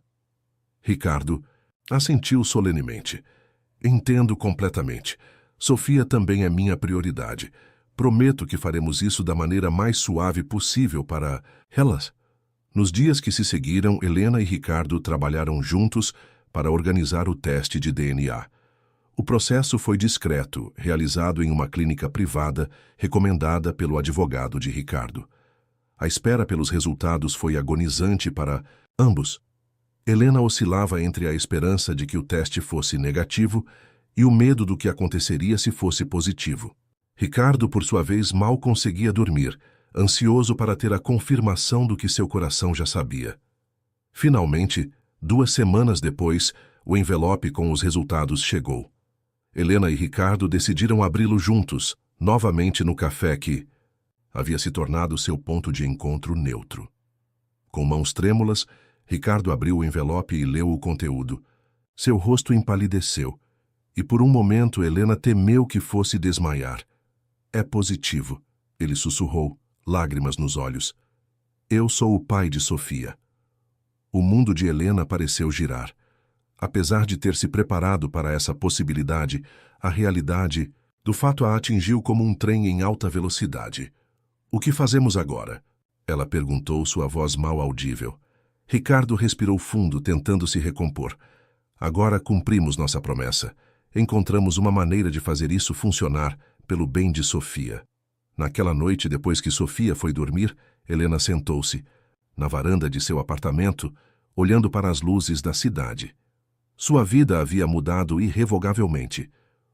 Ricardo assentiu solenemente. Entendo completamente. Sofia também é minha prioridade. Prometo que faremos isso da maneira mais suave possível para elas. Nos dias que se seguiram, Helena e Ricardo trabalharam juntos para organizar o teste de DNA. O processo foi discreto, realizado em uma clínica privada, recomendada pelo advogado de Ricardo. A espera pelos resultados foi agonizante para ambos. Helena oscilava entre a esperança de que o teste fosse negativo e o medo do que aconteceria se fosse positivo. Ricardo, por sua vez, mal conseguia dormir, ansioso para ter a confirmação do que seu coração já sabia. Finalmente, 2 semanas depois, o envelope com os resultados chegou. Helena e Ricardo decidiram abri-lo juntos, novamente no café que havia se tornado seu ponto de encontro neutro. Com mãos trêmulas, Ricardo abriu o envelope e leu o conteúdo. Seu rosto empalideceu, e por um momento Helena temeu que fosse desmaiar. É positivo, ele sussurrou, lágrimas nos olhos. Eu sou o pai de Sofia. O mundo de Helena pareceu girar. Apesar de ter se preparado para essa possibilidade, a realidade do fato a atingiu como um trem em alta velocidade. O que fazemos agora? Ela perguntou, sua voz mal audível. Ricardo respirou fundo, tentando se recompor. Agora cumprimos nossa promessa. Encontramos uma maneira de fazer isso funcionar pelo bem de Sofia. Naquela noite, depois que Sofia foi dormir, Helena sentou-se, na varanda de seu apartamento, olhando para as luzes da cidade. Sua vida havia mudado irrevogavelmente.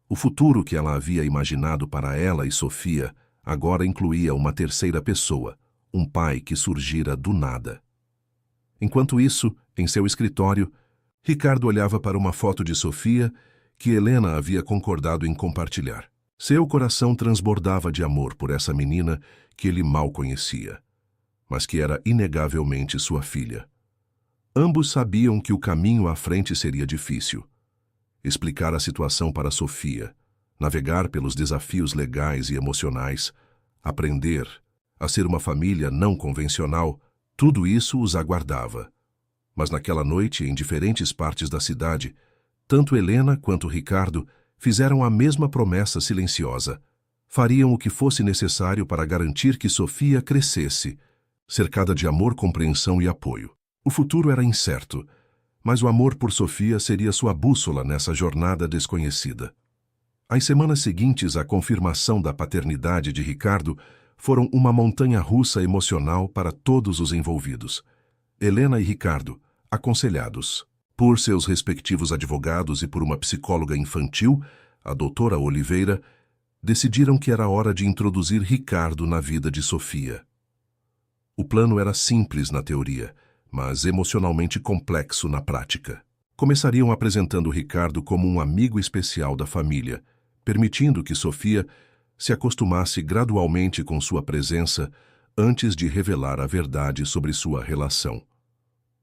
O futuro que ela havia imaginado para ela e Sofia agora incluía uma terceira pessoa, um pai que surgira do nada. Enquanto isso, em seu escritório, Ricardo olhava para uma foto de Sofia que Helena havia concordado em compartilhar. Seu coração transbordava de amor por essa menina que ele mal conhecia, mas que era inegavelmente sua filha. Ambos sabiam que o caminho à frente seria difícil. Explicar a situação para Sofia, navegar pelos desafios legais e emocionais, aprender a ser uma família não convencional, tudo isso os aguardava. Mas naquela noite, em diferentes partes da cidade, tanto Helena quanto Ricardo fizeram a mesma promessa silenciosa. Fariam o que fosse necessário para garantir que Sofia crescesse, cercada de amor, compreensão e apoio. O futuro era incerto, mas o amor por Sofia seria sua bússola nessa jornada desconhecida. As semanas seguintes à confirmação da paternidade de Ricardo foram uma montanha-russa emocional para todos os envolvidos. Helena e Ricardo, aconselhados por seus respectivos advogados e por uma psicóloga infantil, a doutora Oliveira, decidiram que era hora de introduzir Ricardo na vida de Sofia. O plano era simples na teoria, mas emocionalmente complexo na prática. Começariam apresentando Ricardo como um amigo especial da família, permitindo que Sofia se acostumasse gradualmente com sua presença antes de revelar a verdade sobre sua relação.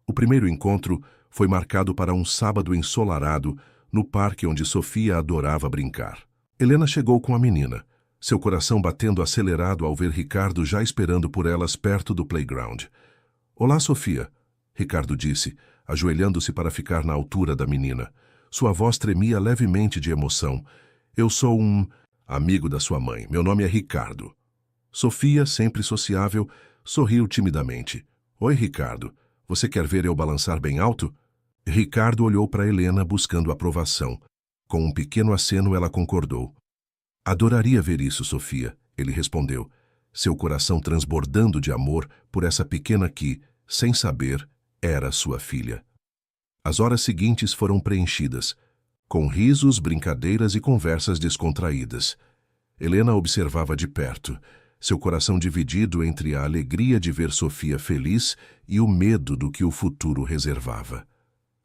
O primeiro encontro foi marcado para um sábado ensolarado no parque onde Sofia adorava brincar. Helena chegou com a menina, seu coração batendo acelerado ao ver Ricardo já esperando por elas perto do playground. Olá, Sofia, Ricardo disse, ajoelhando-se para ficar na altura da menina. Sua voz tremia levemente de emoção. Eu sou um amigo da sua mãe. Meu nome é Ricardo. Sofia, sempre sociável, sorriu timidamente. Oi, Ricardo. Você quer ver eu balançar bem alto? Ricardo olhou para Helena buscando aprovação. Com um pequeno aceno, ela concordou. Adoraria ver isso, Sofia, ele respondeu, seu coração transbordando de amor por essa pequena que, sem saber, era sua filha. As horas seguintes foram preenchidas, com risos, brincadeiras e conversas descontraídas. Helena observava de perto, seu coração dividido entre a alegria de ver Sofia feliz e o medo do que o futuro reservava.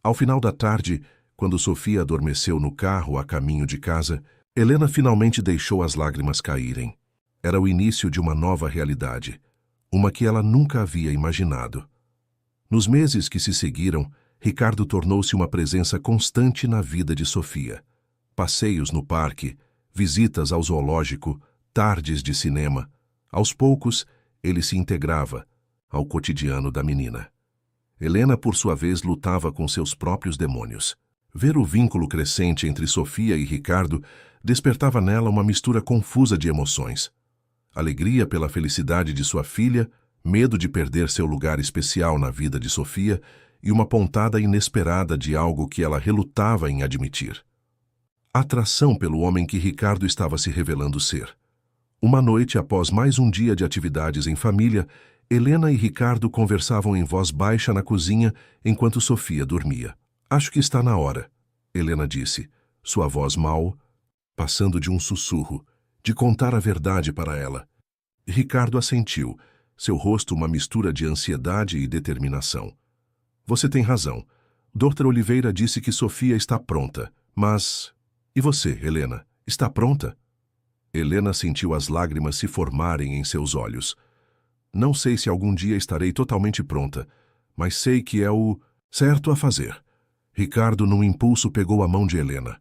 Ao final da tarde, quando Sofia adormeceu no carro a caminho de casa, Helena finalmente deixou as lágrimas caírem. Era o início de uma nova realidade, uma que ela nunca havia imaginado. Nos meses que se seguiram, Ricardo tornou-se uma presença constante na vida de Sofia. Passeios no parque, visitas ao zoológico, tardes de cinema. Aos poucos, ele se integrava ao cotidiano da menina. Helena, por sua vez, lutava com seus próprios demônios. Ver o vínculo crescente entre Sofia e Ricardo despertava nela uma mistura confusa de emoções. Alegria pela felicidade de sua filha, medo de perder seu lugar especial na vida de Sofia e uma pontada inesperada de algo que ela relutava em admitir. Atração pelo homem que Ricardo estava se revelando ser. Uma noite, após mais um dia de atividades em família, Helena e Ricardo conversavam em voz baixa na cozinha enquanto Sofia dormia. "Acho que está na hora", Helena disse, sua voz mal, passando de um sussurro, de contar a verdade para ela. Ricardo assentiu, seu rosto uma mistura de ansiedade e determinação. "Você tem razão. Dr. Oliveira disse que Sofia está pronta, mas... E você, Helena, está pronta?" Helena sentiu as lágrimas se formarem em seus olhos. "Não sei se algum dia estarei totalmente pronta, mas sei que é o certo a fazer." Ricardo, num impulso, pegou a mão de Helena.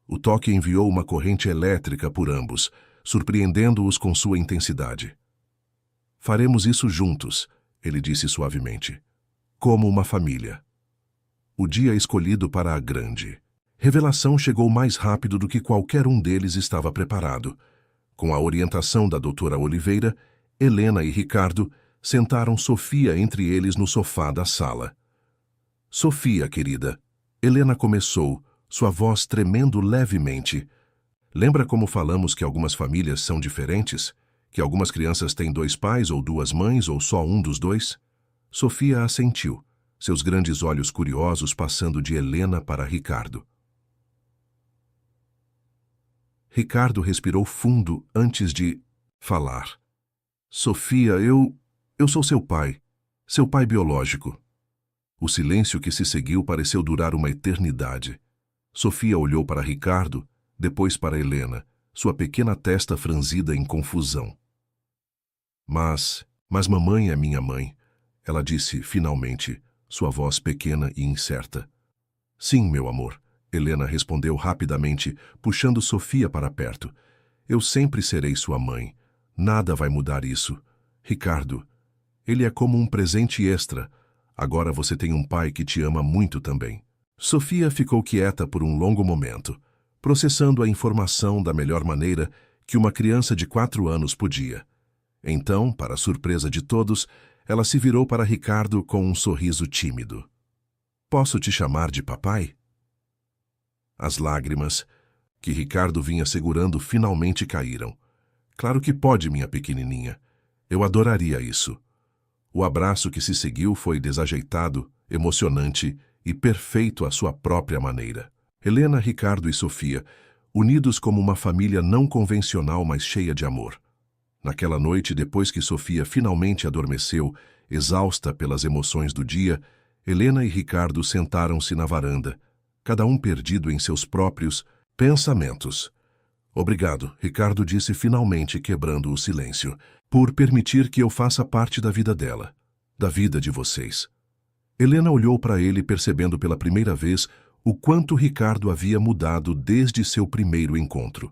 O toque enviou uma corrente elétrica por ambos, surpreendendo-os com sua intensidade. "Faremos isso juntos", ele disse suavemente. "Como uma família." O dia escolhido para a grande revelação chegou mais rápido do que qualquer um deles estava preparado. Com a orientação da doutora Oliveira, Helena e Ricardo sentaram Sofia entre eles no sofá da sala. "Sofia, querida", Helena começou, sua voz tremendo levemente. "Lembra como falamos que algumas famílias são diferentes? Que algumas crianças têm 2 pais ou 2 mães ou só um dos dois?" Sofia assentiu, seus grandes olhos curiosos passando de Helena para Ricardo. Ricardo respirou fundo antes de falar. "Sofia, eu sou seu pai biológico." O silêncio que se seguiu pareceu durar uma eternidade. Sofia olhou para Ricardo, depois para Helena, sua pequena testa franzida em confusão. Mas mamãe é minha mãe", ela disse finalmente, sua voz pequena e incerta. "Sim, meu amor", Helena respondeu rapidamente, puxando Sofia para perto. "Eu sempre serei sua mãe. Nada vai mudar isso. Ricardo, ele é como um presente extra. Agora você tem um pai que te ama muito também." Sofia ficou quieta por um longo momento, processando a informação da melhor maneira que uma criança de 4 anos podia. Então, para surpresa de todos, ela se virou para Ricardo com um sorriso tímido. "Posso te chamar de papai?" As lágrimas que Ricardo vinha segurando finalmente caíram. "Claro que pode, minha pequenininha. Eu adoraria isso." O abraço que se seguiu foi desajeitado, emocionante e perfeito à sua própria maneira. Helena, Ricardo e Sofia, unidos como uma família não convencional, mas cheia de amor. Naquela noite, depois que Sofia finalmente adormeceu, exausta pelas emoções do dia, Helena e Ricardo sentaram-se na varanda, cada um perdido em seus próprios pensamentos. "Obrigado", Ricardo disse finalmente, quebrando o silêncio, "por permitir que eu faça parte da vida dela, da vida de vocês." Helena olhou para ele, percebendo pela primeira vez o quanto Ricardo havia mudado desde seu primeiro encontro.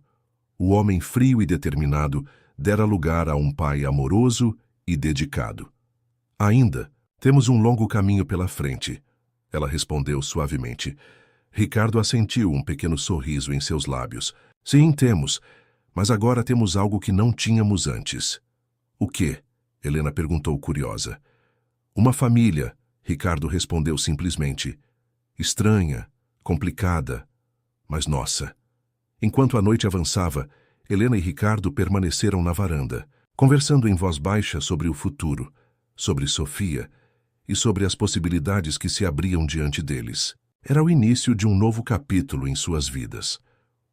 O homem frio e determinado dera lugar a um pai amoroso e dedicado. "Ainda temos um longo caminho pela frente", ela respondeu suavemente. Ricardo assentiu, um pequeno sorriso em seus lábios. "Sim, temos, mas agora temos algo que não tínhamos antes." "O quê?" Helena perguntou curiosa. "Uma família", Ricardo respondeu simplesmente. "Estranha, complicada, mas nossa." Enquanto a noite avançava, Helena e Ricardo permaneceram na varanda, conversando em voz baixa sobre o futuro, sobre Sofia e sobre as possibilidades que se abriam diante deles. Era o início de um novo capítulo em suas vidas,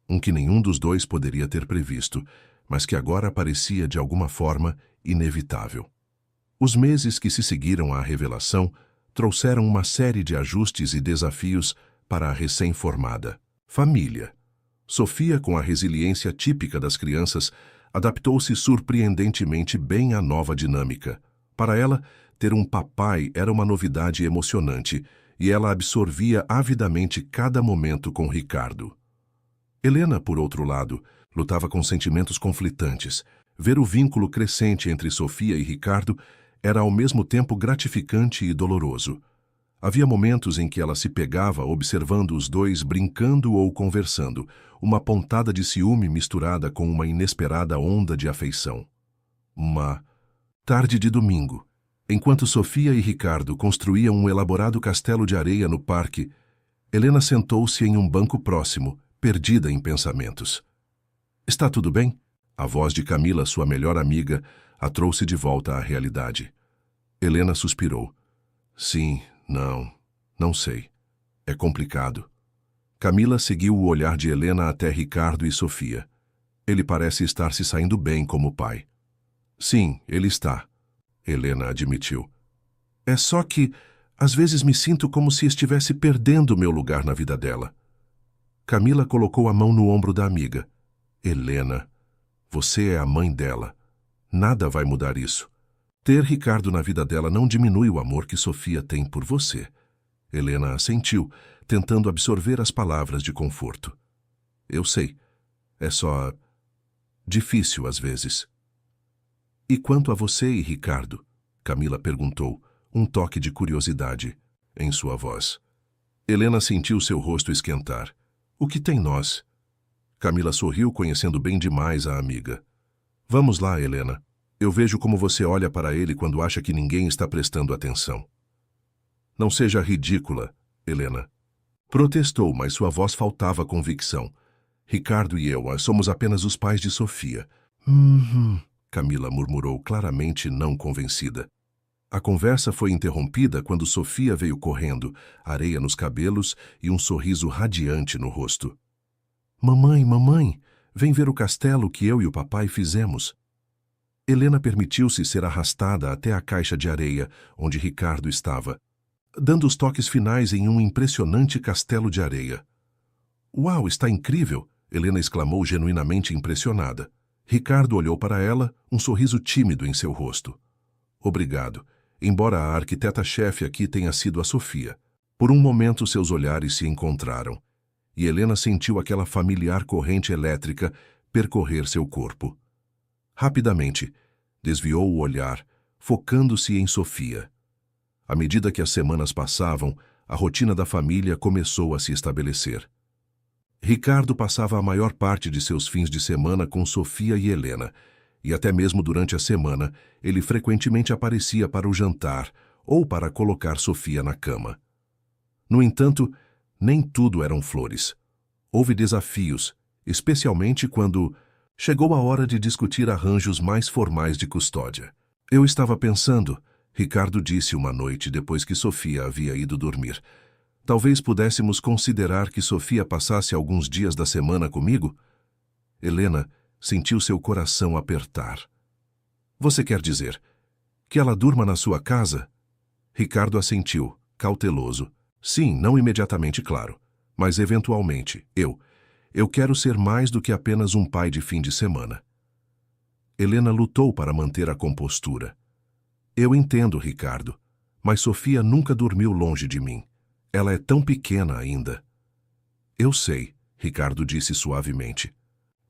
um que nenhum dos dois poderia ter previsto, mas que agora parecia de alguma forma inevitável. Os meses que se seguiram à revelação trouxeram uma série de ajustes e desafios para a recém-formada família. Sofia, com a resiliência típica das crianças, adaptou-se surpreendentemente bem à nova dinâmica. Para ela, ter um papai era uma novidade emocionante, e ela absorvia avidamente cada momento com Ricardo. Helena, por outro lado, lutava com sentimentos conflitantes. Ver o vínculo crescente entre Sofia e Ricardo era ao mesmo tempo gratificante e doloroso. Havia momentos em que ela se pegava observando os dois brincando ou conversando, uma pontada de ciúme misturada com uma inesperada onda de afeição. Uma tarde de domingo, enquanto Sofia e Ricardo construíam um elaborado castelo de areia no parque, Helena sentou-se em um banco próximo, perdida em pensamentos. "Está tudo bem?" A voz de Camila, sua melhor amiga, a trouxe de volta à realidade. Helena suspirou. "Sim, não sei. É complicado." Camila seguiu o olhar de Helena até Ricardo e Sofia. "Ele parece estar se saindo bem como pai." "Sim, ele está," Helena admitiu. "É só que, às vezes me sinto como se estivesse perdendo meu lugar na vida dela." Camila colocou a mão no ombro da amiga. "Helena, você é a mãe dela. Nada vai mudar isso. Ter Ricardo na vida dela não diminui o amor que Sofia tem por você." Helena assentiu, tentando absorver as palavras de conforto. "Eu sei. É só difícil às vezes." "E quanto a você e Ricardo?" Camila perguntou, um toque de curiosidade em sua voz. Helena sentiu seu rosto esquentar. "O que tem nós?" Camila sorriu, conhecendo bem demais a amiga. "Vamos lá, Helena. Eu vejo como você olha para ele quando acha que ninguém está prestando atenção." "Não seja ridícula, Helena." Protestou, mas sua voz faltava convicção. "Ricardo e eu somos apenas os pais de Sofia." Camila murmurou, claramente não convencida. A conversa foi interrompida quando Sofia veio correndo, areia nos cabelos e um sorriso radiante no rosto. Mamãe, vem ver o castelo que eu e o papai fizemos." Helena permitiu-se ser arrastada até a caixa de areia, onde Ricardo estava, dando os toques finais em um impressionante castelo de areia. "Uau, está incrível!" Helena exclamou, genuinamente impressionada. Ricardo olhou para ela, um sorriso tímido em seu rosto. "Obrigado, embora a arquiteta-chefe aqui tenha sido a Sofia." Por um momento seus olhares se encontraram, e Helena sentiu aquela familiar corrente elétrica percorrer seu corpo. Rapidamente, desviou o olhar, focando-se em Sofia. À medida que as semanas passavam, a rotina da família começou a se estabelecer. Ricardo passava a maior parte de seus fins de semana com Sofia e Helena, e até mesmo durante a semana ele frequentemente aparecia para o jantar ou para colocar Sofia na cama. No entanto, nem tudo eram flores. Houve desafios, especialmente quando chegou a hora de discutir arranjos mais formais de custódia. "Eu estava pensando", Ricardo disse uma noite depois que Sofia havia ido dormir. "Talvez pudéssemos considerar que Sofia passasse alguns dias da semana comigo?" Helena sentiu seu coração apertar. "Você quer dizer que ela durma na sua casa?" Ricardo assentiu, cauteloso. "Sim, não imediatamente, claro, mas eventualmente. Eu quero ser mais do que apenas um pai de fim de semana." Helena lutou para manter a compostura. "Eu entendo, Ricardo, mas Sofia nunca dormiu longe de mim. Ela é tão pequena ainda." "Eu sei", Ricardo disse suavemente.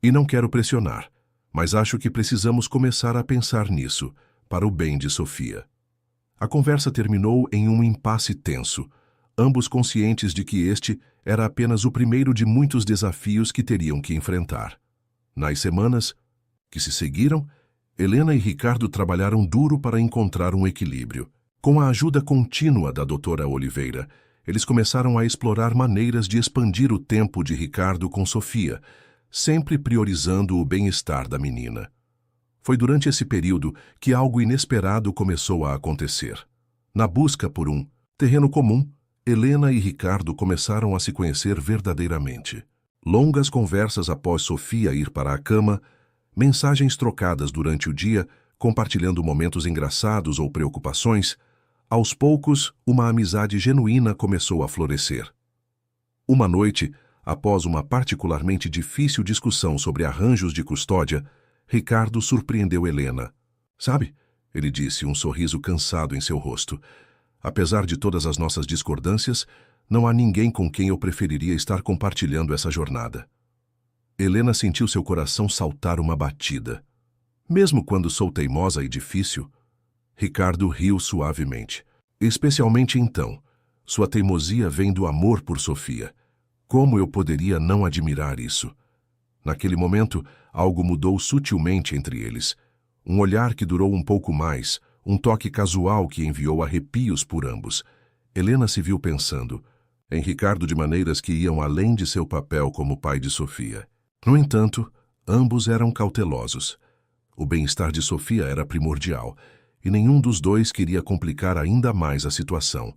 "E não quero pressionar, mas acho que precisamos começar a pensar nisso, para o bem de Sofia." A conversa terminou em um impasse tenso, ambos conscientes de que este era apenas o primeiro de muitos desafios que teriam que enfrentar. Nas semanas que se seguiram, Helena e Ricardo trabalharam duro para encontrar um equilíbrio. Com a ajuda contínua da doutora Oliveira, eles começaram a explorar maneiras de expandir o tempo de Ricardo com Sofia, sempre priorizando o bem-estar da menina. Foi durante esse período que algo inesperado começou a acontecer. Na busca por um terreno comum, Helena e Ricardo começaram a se conhecer verdadeiramente. Longas conversas após Sofia ir para a cama, mensagens trocadas durante o dia, compartilhando momentos engraçados ou preocupações, aos poucos, uma amizade genuína começou a florescer. Uma noite, após uma particularmente difícil discussão sobre arranjos de custódia, Ricardo surpreendeu Helena. "Sabe?", ele disse, um sorriso cansado em seu rosto. Apesar de todas as nossas discordâncias, não há ninguém com quem eu preferiria estar compartilhando essa jornada. Helena sentiu seu coração saltar uma batida. Mesmo quando sou teimosa e difícil, Ricardo riu suavemente. Especialmente então, sua teimosia vem do amor por Sofia. Como eu poderia não admirar isso? Naquele momento, algo mudou sutilmente entre eles. Um olhar que durou um pouco mais, um toque casual que enviou arrepios por ambos. Helena se viu pensando em Ricardo de maneiras que iam além de seu papel como pai de Sofia. No entanto, ambos eram cautelosos. O bem-estar de Sofia era primordial, e nenhum dos dois queria complicar ainda mais a situação.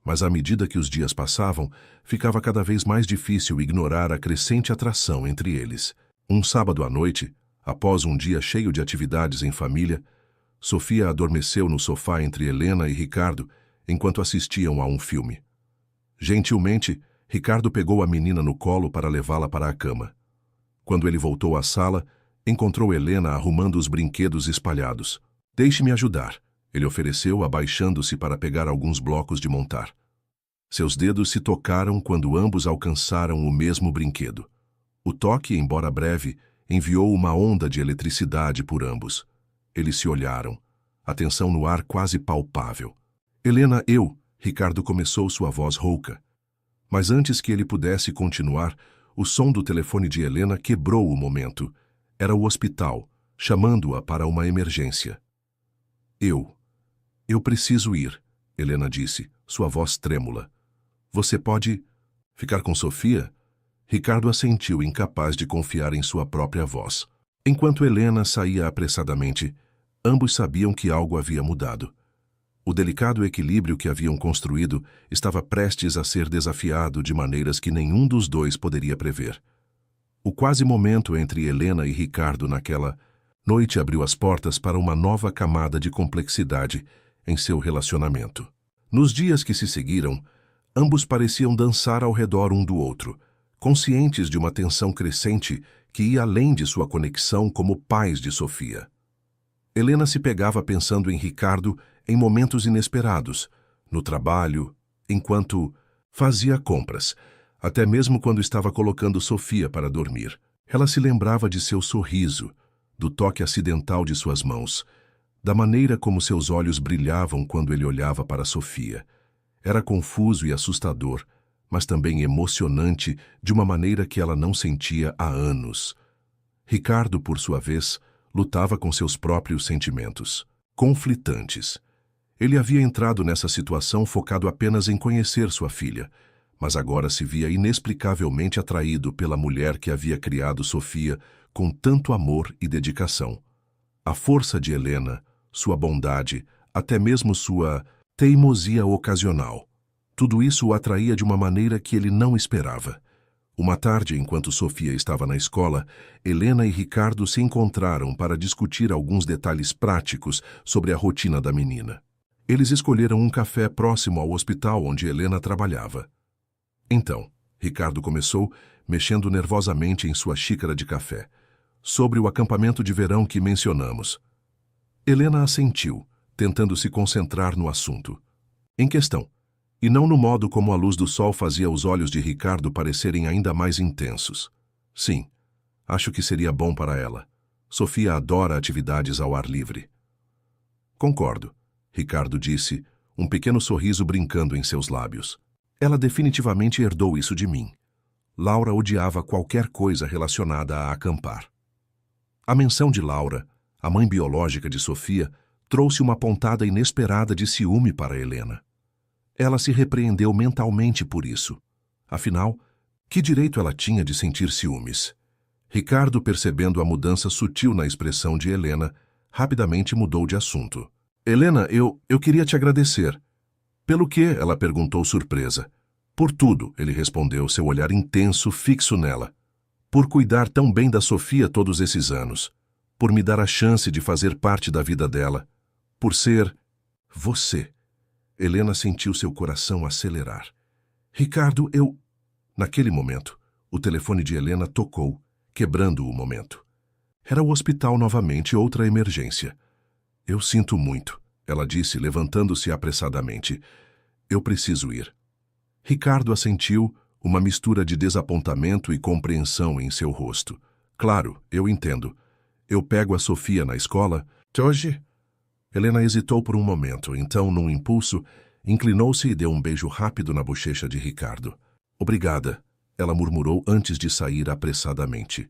Mas à medida que os dias passavam, ficava cada vez mais difícil ignorar a crescente atração entre eles. Um sábado à noite, após um dia cheio de atividades em família, Sofia adormeceu no sofá entre Helena e Ricardo enquanto assistiam a um filme. Gentilmente, Ricardo pegou a menina no colo para levá-la para a cama. Quando ele voltou à sala, encontrou Helena arrumando os brinquedos espalhados. "Deixe-me ajudar", ele ofereceu, abaixando-se para pegar alguns blocos de montar. Seus dedos se tocaram quando ambos alcançaram o mesmo brinquedo. O toque, embora breve, enviou uma onda de eletricidade por ambos. Eles se olharam, a tensão no ar quase palpável. "Helena, Ricardo começou sua voz rouca. Mas antes que ele pudesse continuar, o som do telefone de Helena quebrou o momento. Era o hospital, chamando-a para uma emergência. Eu preciso ir", Helena disse, sua voz trêmula. "Você pode ficar com Sofia?" Ricardo assentiu, incapaz de confiar em sua própria voz. Enquanto Helena saía apressadamente, ambos sabiam que algo havia mudado. O delicado equilíbrio que haviam construído estava prestes a ser desafiado de maneiras que nenhum dos dois poderia prever. O quase momento entre Helena e Ricardo naquela noite abriu as portas para uma nova camada de complexidade em seu relacionamento. Nos dias que se seguiram, ambos pareciam dançar ao redor um do outro, conscientes de uma tensão crescente que ia além de sua conexão como pais de Sofia. Helena se pegava pensando em Ricardo em momentos inesperados, no trabalho, enquanto fazia compras, até mesmo quando estava colocando Sofia para dormir. Ela se lembrava de seu sorriso, do toque acidental de suas mãos, da maneira como seus olhos brilhavam quando ele olhava para Sofia. Era confuso e assustador, mas também emocionante de uma maneira que ela não sentia há anos. Ricardo, por sua vez, lutava com seus próprios sentimentos, conflitantes. Ele havia entrado nessa situação focado apenas em conhecer sua filha, mas agora se via inexplicavelmente atraído pela mulher que havia criado Sofia com tanto amor e dedicação. A força de Helena, sua bondade, até mesmo sua teimosia ocasional. Tudo isso o atraía de uma maneira que ele não esperava. Uma tarde, enquanto Sofia estava na escola, Helena e Ricardo se encontraram para discutir alguns detalhes práticos sobre a rotina da menina. Eles escolheram um café próximo ao hospital onde Helena trabalhava. Então, Ricardo começou, mexendo nervosamente em sua xícara de café, sobre o acampamento de verão que mencionamos. Helena assentiu, tentando se concentrar no assunto em questão, e não no modo como a luz do sol fazia os olhos de Ricardo parecerem ainda mais intensos. "Sim, acho que seria bom para ela. Sofia adora atividades ao ar livre." "Concordo", Ricardo disse, um pequeno sorriso brincando em seus lábios. "Ela definitivamente herdou isso de mim." Laura odiava qualquer coisa relacionada a acampar. A menção de Laura, a mãe biológica de Sofia, trouxe uma pontada inesperada de ciúme para Helena. Ela se repreendeu mentalmente por isso. Afinal, que direito ela tinha de sentir ciúmes? Ricardo, percebendo a mudança sutil na expressão de Helena, rapidamente mudou de assunto. "Helena, eu queria te agradecer." "Pelo quê?" ela perguntou surpresa. "Por tudo", ele respondeu, seu olhar intenso fixo nela. "Por cuidar tão bem da Sofia todos esses anos. Por me dar a chance de fazer parte da vida dela. Por ser você." Helena sentiu seu coração acelerar. "Ricardo, Naquele momento, o telefone de Helena tocou, quebrando o momento. Era o hospital novamente, outra emergência. "Eu sinto muito", ela disse, levantando-se apressadamente. Eu preciso ir. Ricardo assentiu, uma mistura de desapontamento e compreensão em seu rosto. Claro, eu entendo. Eu pego a Sofia na escola. Hoje? Helena hesitou por um momento, então, num impulso, inclinou-se e deu um beijo rápido na bochecha de Ricardo. Obrigada, ela murmurou antes de sair apressadamente.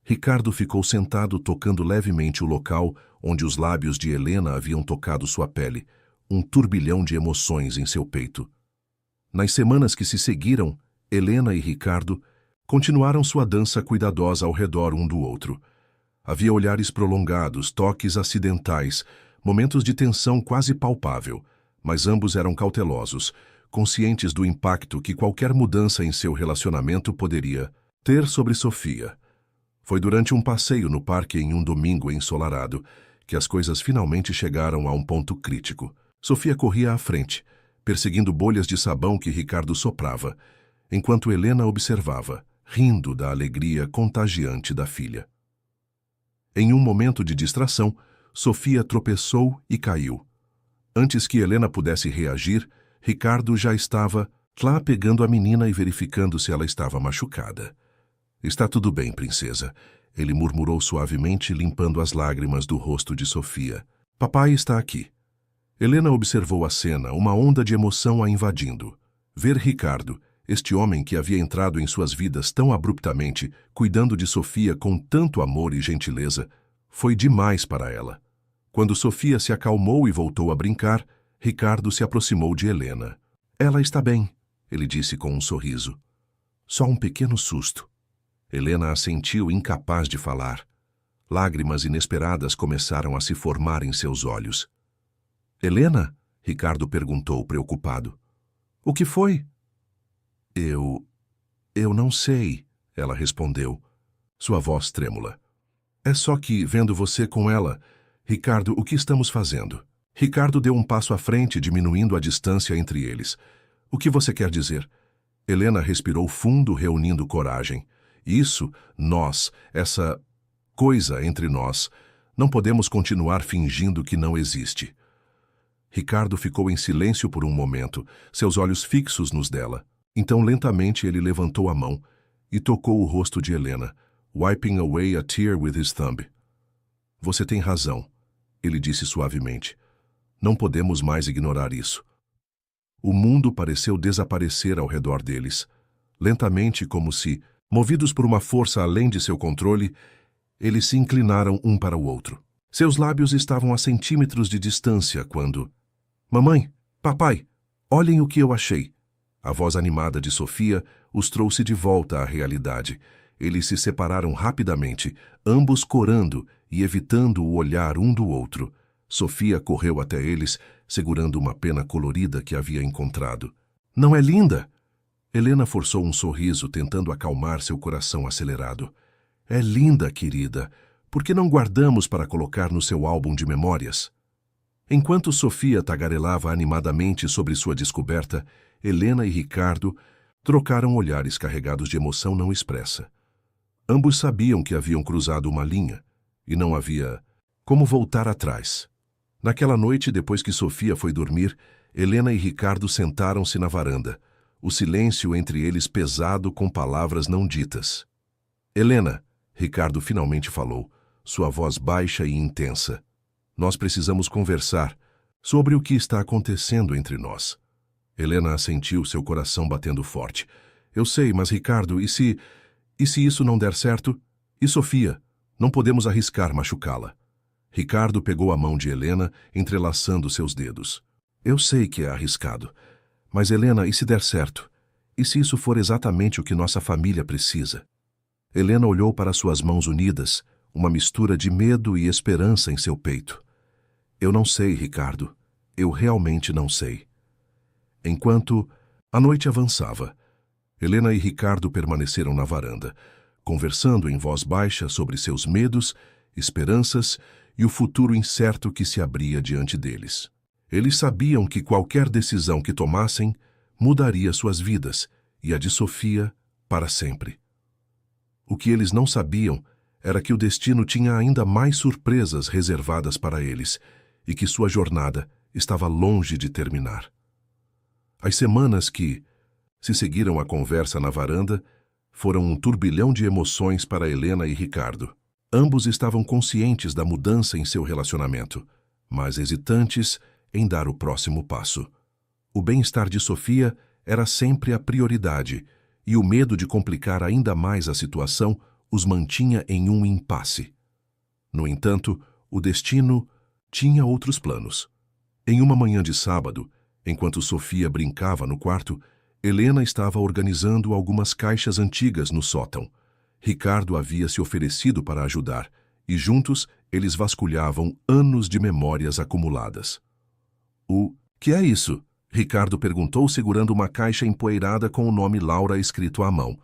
Ricardo ficou sentado tocando levemente o local onde os lábios de Helena haviam tocado sua pele, um turbilhão de emoções em seu peito. Nas semanas que se seguiram, Helena e Ricardo continuaram sua dança cuidadosa ao redor um do outro. Havia olhares prolongados, toques acidentais, momentos de tensão quase palpável, mas ambos eram cautelosos, conscientes do impacto que qualquer mudança em seu relacionamento poderia ter sobre Sofia. Foi durante um passeio no parque em um domingo ensolarado que as coisas finalmente chegaram a um ponto crítico. Sofia corria à frente, perseguindo bolhas de sabão que Ricardo soprava, enquanto Helena observava, rindo da alegria contagiante da filha. Em um momento de distração, Sofia tropeçou e caiu. Antes que Helena pudesse reagir, Ricardo já estava lá pegando a menina e verificando se ela estava machucada. Está tudo bem, princesa, ele murmurou suavemente, limpando as lágrimas do rosto de Sofia. Papai está aqui. Helena observou a cena, uma onda de emoção a invadindo. Ver Ricardo, este homem que havia entrado em suas vidas tão abruptamente, cuidando de Sofia com tanto amor e gentileza, foi demais para ela. Quando Sofia se acalmou e voltou a brincar, Ricardo se aproximou de Helena. Ela está bem, ele disse com um sorriso. Só um pequeno susto. Helena assentiu, incapaz de falar. Lágrimas inesperadas começaram a se formar em seus olhos. Helena? Ricardo perguntou, preocupado. O que foi? Eu não sei, ela respondeu, sua voz trêmula. É só que, vendo você com ela... Ricardo, o que estamos fazendo? Ricardo deu um passo à frente, diminuindo a distância entre eles. O que você quer dizer? Helena respirou fundo, reunindo coragem. Isso, nós, essa coisa entre nós, não podemos continuar fingindo que não existe. Ricardo ficou em silêncio por um momento, seus olhos fixos nos dela. Então, lentamente, ele levantou a mão e tocou o rosto de Helena, wiping away a tear with his thumb. Você tem razão, ele disse suavemente. Não podemos mais ignorar isso. O mundo pareceu desaparecer ao redor deles. Lentamente, como se, movidos por uma força além de seu controle, eles se inclinaram um para o outro. Seus lábios estavam a centímetros de distância quando... Mamãe, papai, olhem o que eu achei. A voz animada de Sofia os trouxe de volta à realidade. Eles se separaram rapidamente, ambos corando e evitando o olhar um do outro. Sofia correu até eles, segurando uma pena colorida que havia encontrado. Não é linda? Helena forçou um sorriso, tentando acalmar seu coração acelerado. É linda, querida. Por que não guardamos para colocar no seu álbum de memórias? Enquanto Sofia tagarelava animadamente sobre sua descoberta, Helena e Ricardo trocaram olhares carregados de emoção não expressa. Ambos sabiam que haviam cruzado uma linha, e não havia como voltar atrás. Naquela noite, depois que Sofia foi dormir, Helena e Ricardo sentaram-se na varanda, o silêncio entre eles pesado com palavras não ditas. Helena, Ricardo finalmente falou, sua voz baixa e intensa. Nós precisamos conversar sobre o que está acontecendo entre nós. Helena assentiu, seu coração batendo forte. Eu sei, mas Ricardo, e se isso não der certo? E Sofia? Não podemos arriscar machucá-la. Ricardo pegou a mão de Helena, entrelaçando seus dedos. Eu sei que é arriscado. Mas, Helena, e se der certo? E se isso for exatamente o que nossa família precisa? Helena olhou para suas mãos unidas, uma mistura de medo e esperança em seu peito. Eu não sei, Ricardo. Eu realmente não sei. Enquanto a noite avançava, Helena e Ricardo permaneceram na varanda, conversando em voz baixa sobre seus medos, esperanças e o futuro incerto que se abria diante deles. Eles sabiam que qualquer decisão que tomassem mudaria suas vidas e a de Sofia para sempre. O que eles não sabiam era que o destino tinha ainda mais surpresas reservadas para eles e que sua jornada estava longe de terminar. As semanas que se seguiram à conversa na varanda foram um turbilhão de emoções para Helena e Ricardo. Ambos estavam conscientes da mudança em seu relacionamento, mas hesitantes em dar o próximo passo. O bem-estar de Sofia era sempre a prioridade, e o medo de complicar ainda mais a situação os mantinha em um impasse. No entanto, o destino tinha outros planos. Em uma manhã de sábado, enquanto Sofia brincava no quarto, Helena estava organizando algumas caixas antigas no sótão. Ricardo havia se oferecido para ajudar, e juntos eles vasculhavam anos de memórias acumuladas. O que é isso? Ricardo perguntou, segurando uma caixa empoeirada com o nome Laura escrito à mão.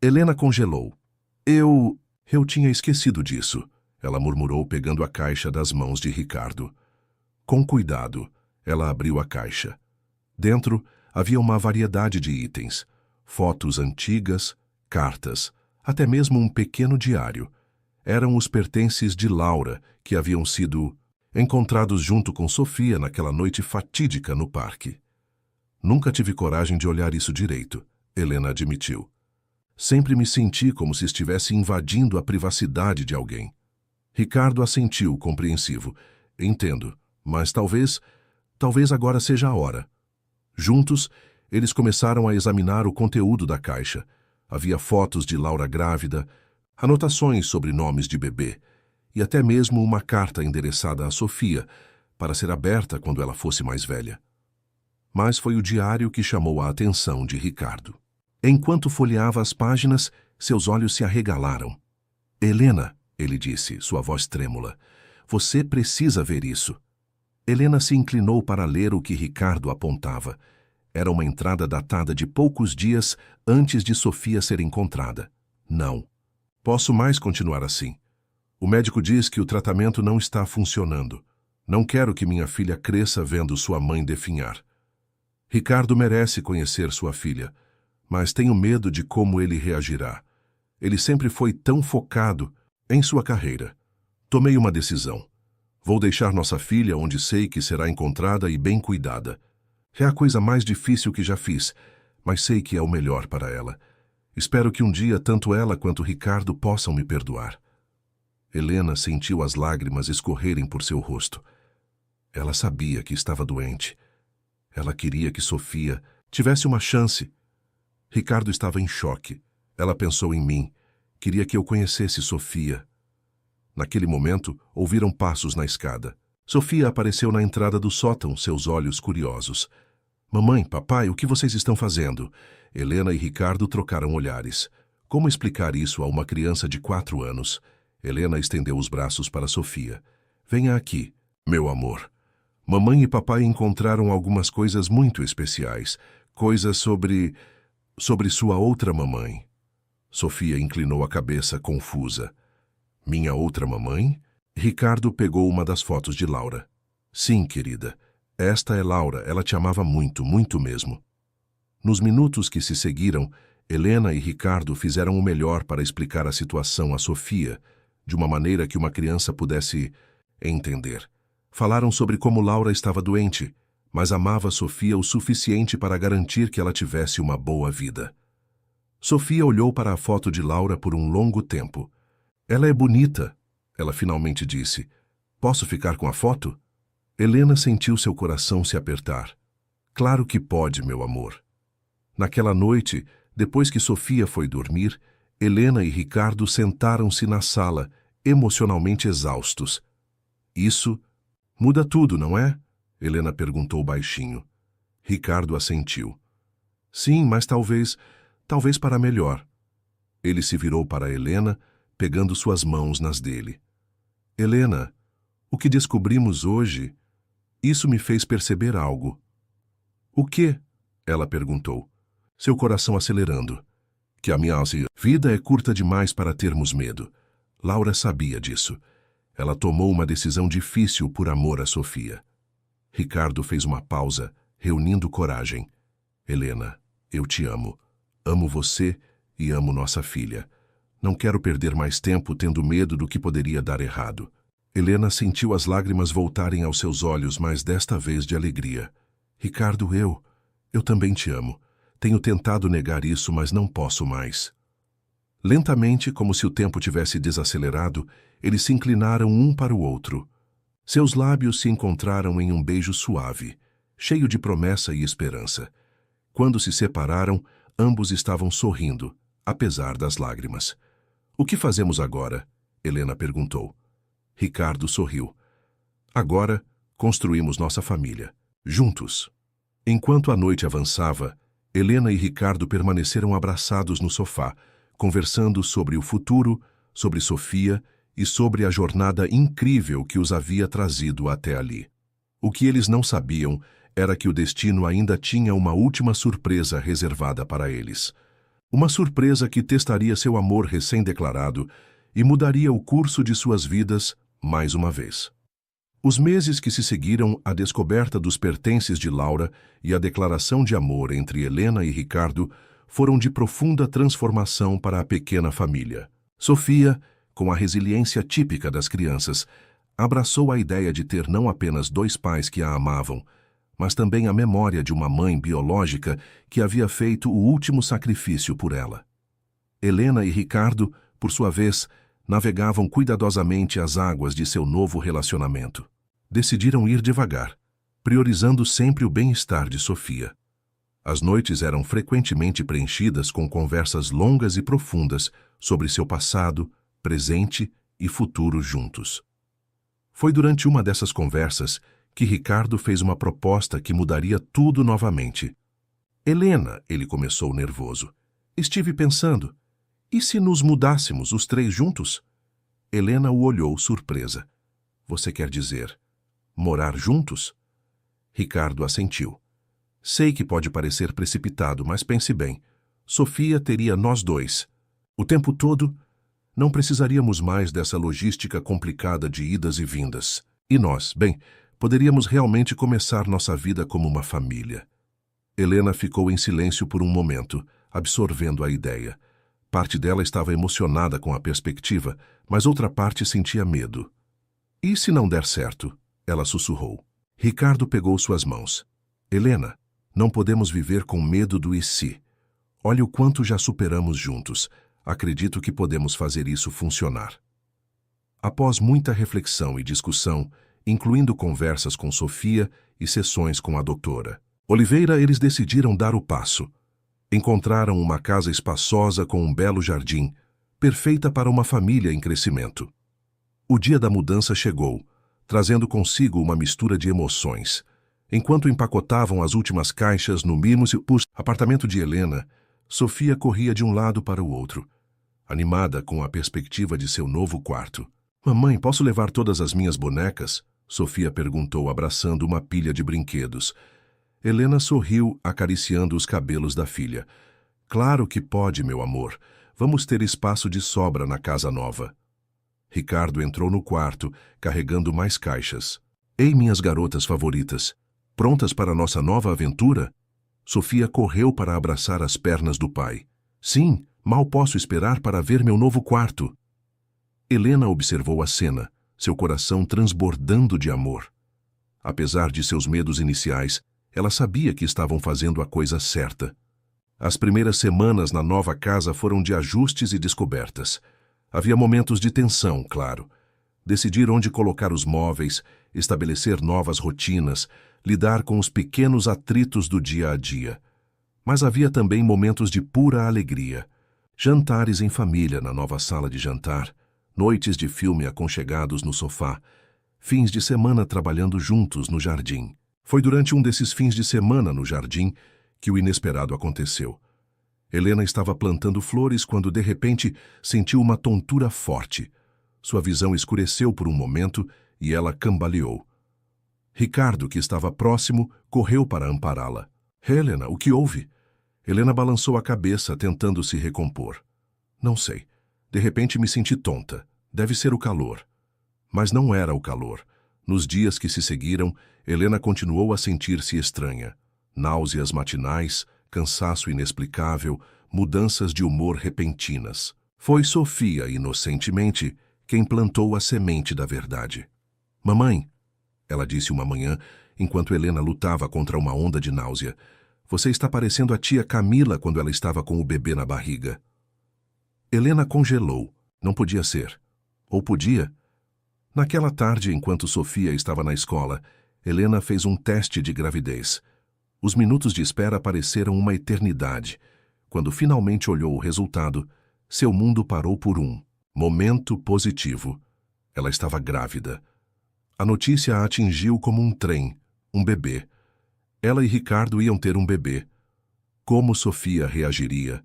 Helena congelou. Eu tinha esquecido disso, ela murmurou, pegando a caixa das mãos de Ricardo. Com cuidado, ela abriu a caixa. Dentro havia uma variedade de itens, fotos antigas, cartas, até mesmo um pequeno diário. Eram os pertences de Laura, que haviam sido encontrados junto com Sofia naquela noite fatídica no parque. Nunca tive coragem de olhar isso direito, Helena admitiu. Sempre me senti como se estivesse invadindo a privacidade de alguém. Ricardo assentiu, compreensivo. Entendo, mas talvez agora seja a hora. Juntos, eles começaram a examinar o conteúdo da caixa. Havia fotos de Laura grávida, anotações sobre nomes de bebê, e até mesmo uma carta endereçada a Sofia, para ser aberta quando ela fosse mais velha. Mas foi o diário que chamou a atenção de Ricardo. Enquanto folheava as páginas, seus olhos se arregalaram. Helena, ele disse, sua voz trêmula, você precisa ver isso. Helena se inclinou para ler o que Ricardo apontava. Era uma entrada datada de poucos dias antes de Sofia ser encontrada. Não. Posso mais continuar assim. O médico diz que o tratamento não está funcionando. Não quero que minha filha cresça vendo sua mãe definhar. Ricardo merece conhecer sua filha, mas tenho medo de como ele reagirá. Ele sempre foi tão focado em sua carreira. Tomei uma decisão. Vou deixar nossa filha onde sei que será encontrada e bem cuidada. É a coisa mais difícil que já fiz, mas sei que é o melhor para ela. Espero que um dia tanto ela quanto Ricardo possam me perdoar. Helena sentiu as lágrimas escorrerem por seu rosto. Ela sabia que estava doente. Ela queria que Sofia tivesse uma chance. Ricardo estava em choque. Ela pensou em mim. Queria que eu conhecesse Sofia. Naquele momento, ouviram passos na escada. Sofia apareceu na entrada do sótão, seus olhos curiosos. Mamãe, papai, o que vocês estão fazendo? Helena e Ricardo trocaram olhares. Como explicar isso a uma criança de 4 anos? Helena estendeu os braços para Sofia. Venha aqui, meu amor. Mamãe e papai encontraram algumas coisas muito especiais. Coisas sobre sua outra mamãe. Sofia inclinou a cabeça, confusa. Minha outra mamãe? Ricardo pegou uma das fotos de Laura. Sim, querida. Esta é Laura. Ela te amava muito, muito mesmo. Nos minutos que se seguiram, Helena e Ricardo fizeram o melhor para explicar a situação a Sofia, de uma maneira que uma criança pudesse entender. Falaram sobre como Laura estava doente, mas amava Sofia o suficiente para garantir que ela tivesse uma boa vida. Sofia olhou para a foto de Laura por um longo tempo. Ela é bonita, ela finalmente disse. Posso ficar com a foto? Helena sentiu seu coração se apertar. Claro que pode, meu amor. Naquela noite, depois que Sofia foi dormir, Helena e Ricardo sentaram-se na sala, emocionalmente exaustos. Isso muda tudo, não é? Helena perguntou baixinho. Ricardo assentiu. Sim, mas talvez para melhor. Ele se virou para Helena, pegando suas mãos nas dele. Helena, o que descobrimos hoje, isso me fez perceber algo. O quê? Ela perguntou, seu coração acelerando. Que a minha vida é curta demais para termos medo. Laura sabia disso. Ela tomou uma decisão difícil por amor a Sofia. Ricardo fez uma pausa, reunindo coragem. Helena, eu te amo. Amo você e amo nossa filha. Não quero perder mais tempo tendo medo do que poderia dar errado. Helena sentiu as lágrimas voltarem aos seus olhos, mas desta vez de alegria. Ricardo, Eu também te amo. Tenho tentado negar isso, mas não posso mais. Lentamente, como se o tempo tivesse desacelerado, eles se inclinaram um para o outro. Seus lábios se encontraram em um beijo suave, cheio de promessa e esperança. Quando se separaram, ambos estavam sorrindo, apesar das lágrimas. O que fazemos agora? Helena perguntou. Ricardo sorriu. Agora, construímos nossa família, juntos. Enquanto a noite avançava, Helena e Ricardo permaneceram abraçados no sofá, conversando sobre o futuro, sobre Sofia e sobre a jornada incrível que os havia trazido até ali. O que eles não sabiam era que o destino ainda tinha uma última surpresa reservada para eles. Uma surpresa que testaria seu amor recém-declarado e mudaria o curso de suas vidas mais uma vez. Os meses que se seguiram à descoberta dos pertences de Laura e a declaração de amor entre Helena e Ricardo foram de profunda transformação para a pequena família. Sofia, com a resiliência típica das crianças, abraçou a ideia de ter não apenas dois pais que a amavam, mas também a memória de uma mãe biológica que havia feito o último sacrifício por ela. Helena e Ricardo, por sua vez, navegavam cuidadosamente as águas de seu novo relacionamento. Decidiram ir devagar, priorizando sempre o bem-estar de Sofia. As noites eram frequentemente preenchidas com conversas longas e profundas sobre seu passado, presente e futuro juntos. Foi durante uma dessas conversas que Ricardo fez uma proposta que mudaria tudo novamente. Helena, ele começou nervoso. Estive pensando, e se nos mudássemos os três juntos? Helena o olhou surpresa. Você quer dizer, morar juntos? Ricardo assentiu. Sei que pode parecer precipitado, mas pense bem. Sofia teria nós dois. O tempo todo, não precisaríamos mais dessa logística complicada de idas e vindas. E nós, bem, poderíamos realmente começar nossa vida como uma família. Helena ficou em silêncio por um momento, absorvendo a ideia. Parte dela estava emocionada com a perspectiva, mas outra parte sentia medo. E se não der certo? Ela sussurrou. Ricardo pegou suas mãos. Helena, não podemos viver com medo do e se. Olha o quanto já superamos juntos. Acredito que podemos fazer isso funcionar. Após muita reflexão e discussão, incluindo conversas com Sofia e sessões com a doutora Oliveira, eles decidiram dar o passo. Encontraram uma casa espaçosa com um belo jardim, perfeita para uma família em crescimento. O dia da mudança chegou, trazendo consigo uma mistura de emoções. Enquanto empacotavam as últimas caixas no mimos apartamento de Helena, Sofia corria de um lado para o outro, animada com a perspectiva de seu novo quarto. Mamãe, posso levar todas as minhas bonecas? Sofia perguntou, abraçando uma pilha de brinquedos. Helena sorriu, acariciando os cabelos da filha. Claro que pode, meu amor. Vamos ter espaço de sobra na casa nova. Ricardo entrou no quarto, carregando mais caixas. Ei, minhas garotas favoritas, prontas para nossa nova aventura? Sofia correu para abraçar as pernas do pai. Sim, mal posso esperar para ver meu novo quarto. Helena observou a cena, seu coração transbordando de amor. Apesar de seus medos iniciais, ela sabia que estavam fazendo a coisa certa. As primeiras semanas na nova casa foram de ajustes e descobertas. Havia momentos de tensão, claro. Decidir onde colocar os móveis, estabelecer novas rotinas, lidar com os pequenos atritos do dia a dia. Mas havia também momentos de pura alegria. Jantares em família na nova sala de jantar, noites de filme aconchegados no sofá, fins de semana trabalhando juntos no jardim. Foi durante um desses fins de semana no jardim que o inesperado aconteceu. Helena estava plantando flores quando, de repente, sentiu uma tontura forte. Sua visão escureceu por um momento e ela cambaleou. Ricardo, que estava próximo, correu para ampará-la. Helena, o que houve? Helena balançou a cabeça, tentando se recompor. Não sei. De repente me senti tonta. Deve ser o calor. Mas não era o calor. Nos dias que se seguiram, Helena continuou a sentir-se estranha. Náuseas matinais, cansaço inexplicável, mudanças de humor repentinas. Foi Sofia, inocentemente, quem plantou a semente da verdade. Mamãe, ela disse uma manhã, enquanto Helena lutava contra uma onda de náusea, Você está parecendo a tia Camila quando ela estava com o bebê na barriga. Helena congelou. Não podia ser. Ou podia? Naquela tarde, enquanto Sofia estava na escola, Helena fez um teste de gravidez. Os minutos de espera pareceram uma eternidade. Quando finalmente olhou o resultado, seu mundo parou por um momento positivo. Ela estava grávida. A notícia a atingiu como um trem, um bebê. Ela e Ricardo iam ter um bebê. Como Sofia reagiria?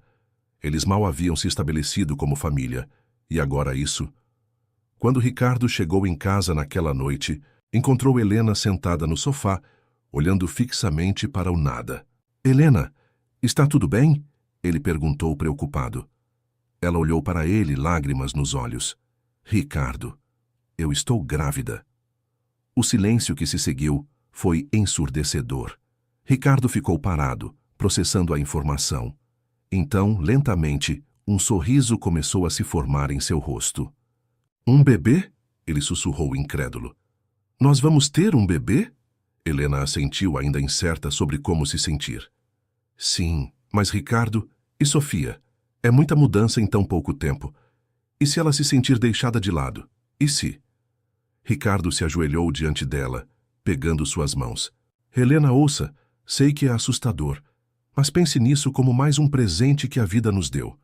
Eles mal haviam se estabelecido como família. E agora isso? Quando Ricardo chegou em casa naquela noite, encontrou Helena sentada no sofá, olhando fixamente para o nada. Helena, está tudo bem? Ele perguntou preocupado. Ela olhou para ele, lágrimas nos olhos. Ricardo, eu estou grávida. O silêncio que se seguiu foi ensurdecedor. Ricardo ficou parado, processando a informação. Então, lentamente, um sorriso começou a se formar em seu rosto. Um bebê? Ele sussurrou incrédulo. Nós vamos ter um bebê? Helena assentiu, ainda incerta sobre como se sentir. Sim, mas Ricardo e Sofia, é muita mudança em tão pouco tempo. E se ela se sentir deixada de lado? E se? Ricardo se ajoelhou diante dela, pegando suas mãos. Helena, ouça, sei que é assustador, mas pense nisso como mais um presente que a vida nos deu.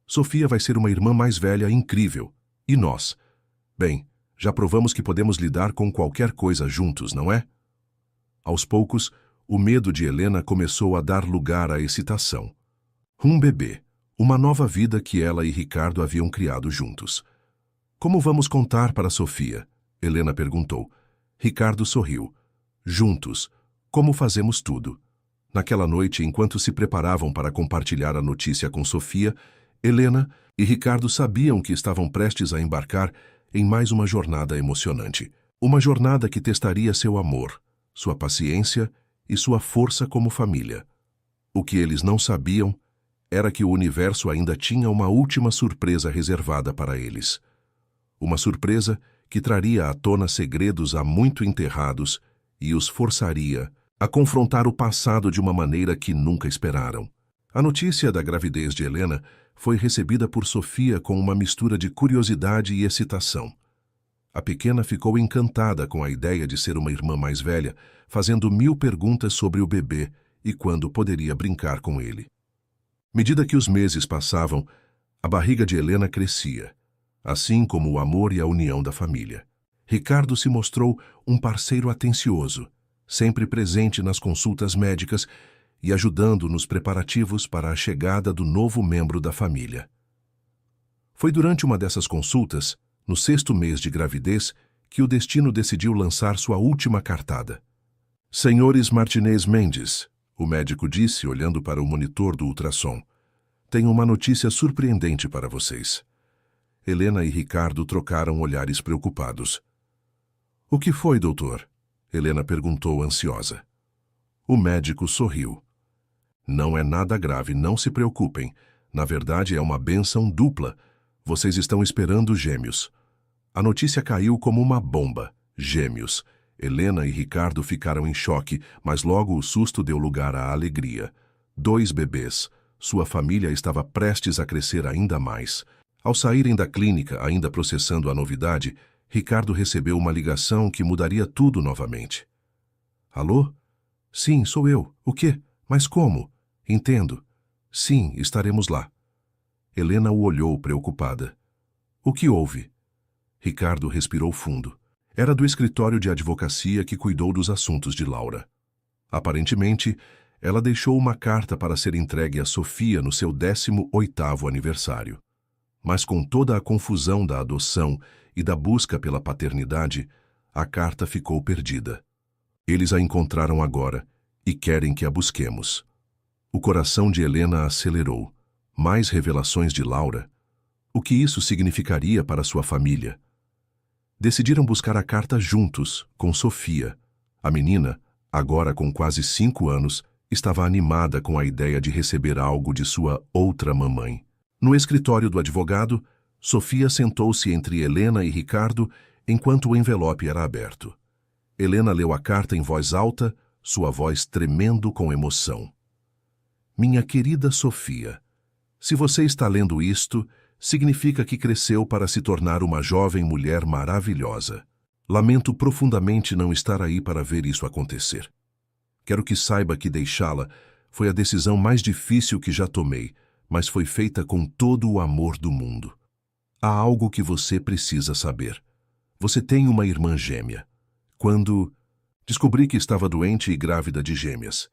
Sofia vai ser uma irmã mais velha incrível. E nós? Bem, já provamos que podemos lidar com qualquer coisa juntos, não é? Aos poucos, o medo de Helena começou a dar lugar à excitação. Um bebê, uma nova vida que ela e Ricardo haviam criado juntos. Como vamos contar para Sofia? Helena perguntou. Ricardo sorriu. Juntos, como fazemos tudo. Naquela noite, enquanto se preparavam para compartilhar a notícia com Sofia, Helena e Ricardo sabiam que estavam prestes a embarcar em mais uma jornada emocionante. Uma jornada que testaria seu amor, sua paciência e sua força como família. O que eles não sabiam era que o universo ainda tinha uma última surpresa reservada para eles. Uma surpresa que traria à tona segredos há muito enterrados e os forçaria a confrontar o passado de uma maneira que nunca esperaram. A notícia da gravidez de Helena foi recebida por Sofia com uma mistura de curiosidade e excitação. A pequena ficou encantada com a ideia de ser uma irmã mais velha, fazendo 1000 perguntas sobre o bebê e quando poderia brincar com ele. À medida que os meses passavam, a barriga de Helena crescia, assim como o amor e a união da família. Ricardo se mostrou um parceiro atencioso, sempre presente nas consultas médicas e ajudando nos preparativos para a chegada do novo membro da família. Foi durante uma dessas consultas, no 6º mês de gravidez, que o destino decidiu lançar sua última cartada. Senhores Martinez Mendes, o médico disse, olhando para o monitor do ultrassom, tenho uma notícia surpreendente para vocês. Helena e Ricardo trocaram olhares preocupados. O que foi, doutor? Helena perguntou ansiosa. O médico sorriu. Não é nada grave, não se preocupem. Na verdade, é uma bênção dupla. Vocês estão esperando gêmeos. A notícia caiu como uma bomba. Gêmeos. Helena e Ricardo ficaram em choque, mas logo o susto deu lugar à alegria. 2 bebês. Sua família estava prestes a crescer ainda mais. Ao saírem da clínica, ainda processando a novidade, Ricardo recebeu uma ligação que mudaria tudo novamente. Alô? Sim, sou eu. O quê? Mas como? Entendo. Sim, estaremos lá. Helena o olhou preocupada. O que houve? Ricardo respirou fundo. Era do escritório de advocacia que cuidou dos assuntos de Laura. Aparentemente, ela deixou uma carta para ser entregue a Sofia no seu 18º aniversário. Mas com toda a confusão da adoção e da busca pela paternidade, a carta ficou perdida. Eles a encontraram agora e querem que a busquemos. O coração de Helena acelerou. Mais revelações de Laura? O que isso significaria para sua família? Decidiram buscar a carta juntos, com Sofia. A menina, agora com quase 5 anos, estava animada com a ideia de receber algo de sua outra mamãe. No escritório do advogado, Sofia sentou-se entre Helena e Ricardo enquanto o envelope era aberto. Helena leu a carta em voz alta, sua voz tremendo com emoção. Minha querida Sofia, se você está lendo isto, significa que cresceu para se tornar uma jovem mulher maravilhosa. Lamento profundamente não estar aí para ver isso acontecer. Quero que saiba que deixá-la foi a decisão mais difícil que já tomei, mas foi feita com todo o amor do mundo. Há algo que você precisa saber. Você tem uma irmã gêmea. Quando descobri que estava doente e grávida de gêmeas,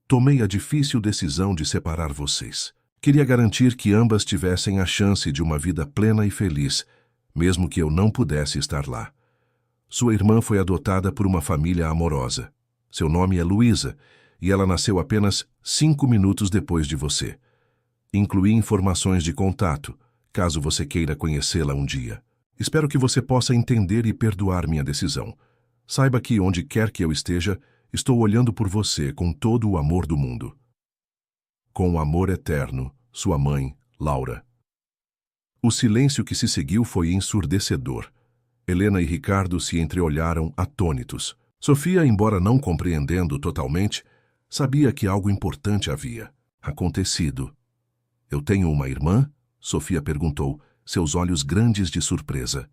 tomei a difícil decisão de separar vocês. Queria garantir que ambas tivessem a chance de uma vida plena e feliz, mesmo que eu não pudesse estar lá. Sua irmã foi adotada por uma família amorosa. Seu nome é Luísa, e ela nasceu apenas 5 minutos depois de você. Incluí informações de contato, caso você queira conhecê-la um dia. Espero que você possa entender e perdoar minha decisão. Saiba que, onde quer que eu esteja, estou olhando por você com todo o amor do mundo. Com amor eterno, sua mãe, Laura. O silêncio que se seguiu foi ensurdecedor. Helena e Ricardo se entreolharam atônitos. Sofia, embora não compreendendo totalmente, sabia que algo importante havia acontecido. Eu tenho uma irmã? Sofia perguntou, seus olhos grandes de surpresa.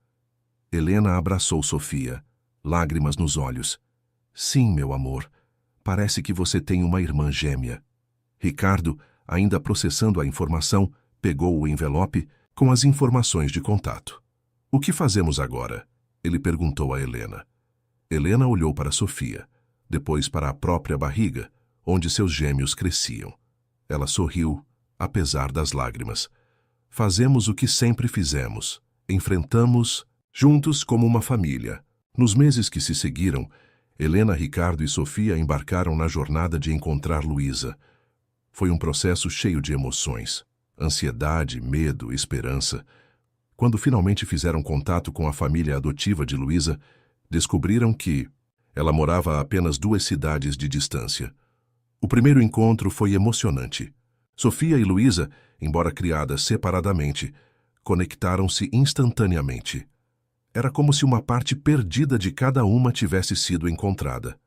Helena abraçou Sofia, lágrimas nos olhos. Sim, meu amor. Parece que você tem uma irmã gêmea. Ricardo, ainda processando a informação, pegou o envelope com as informações de contato. O que fazemos agora? Ele perguntou a Helena. Helena olhou para Sofia, depois para a própria barriga, onde seus gêmeos cresciam. Ela sorriu, apesar das lágrimas. Fazemos o que sempre fizemos. Enfrentamos juntos como uma família. Nos meses que se seguiram, Helena, Ricardo e Sofia embarcaram na jornada de encontrar Luísa. Foi um processo cheio de emoções, ansiedade, medo, esperança. Quando finalmente fizeram contato com a família adotiva de Luísa, descobriram que ela morava a apenas 2 cidades de distância. O primeiro encontro foi emocionante. Sofia e Luísa, embora criadas separadamente, conectaram-se instantaneamente. Era como se uma parte perdida de cada uma tivesse sido encontrada.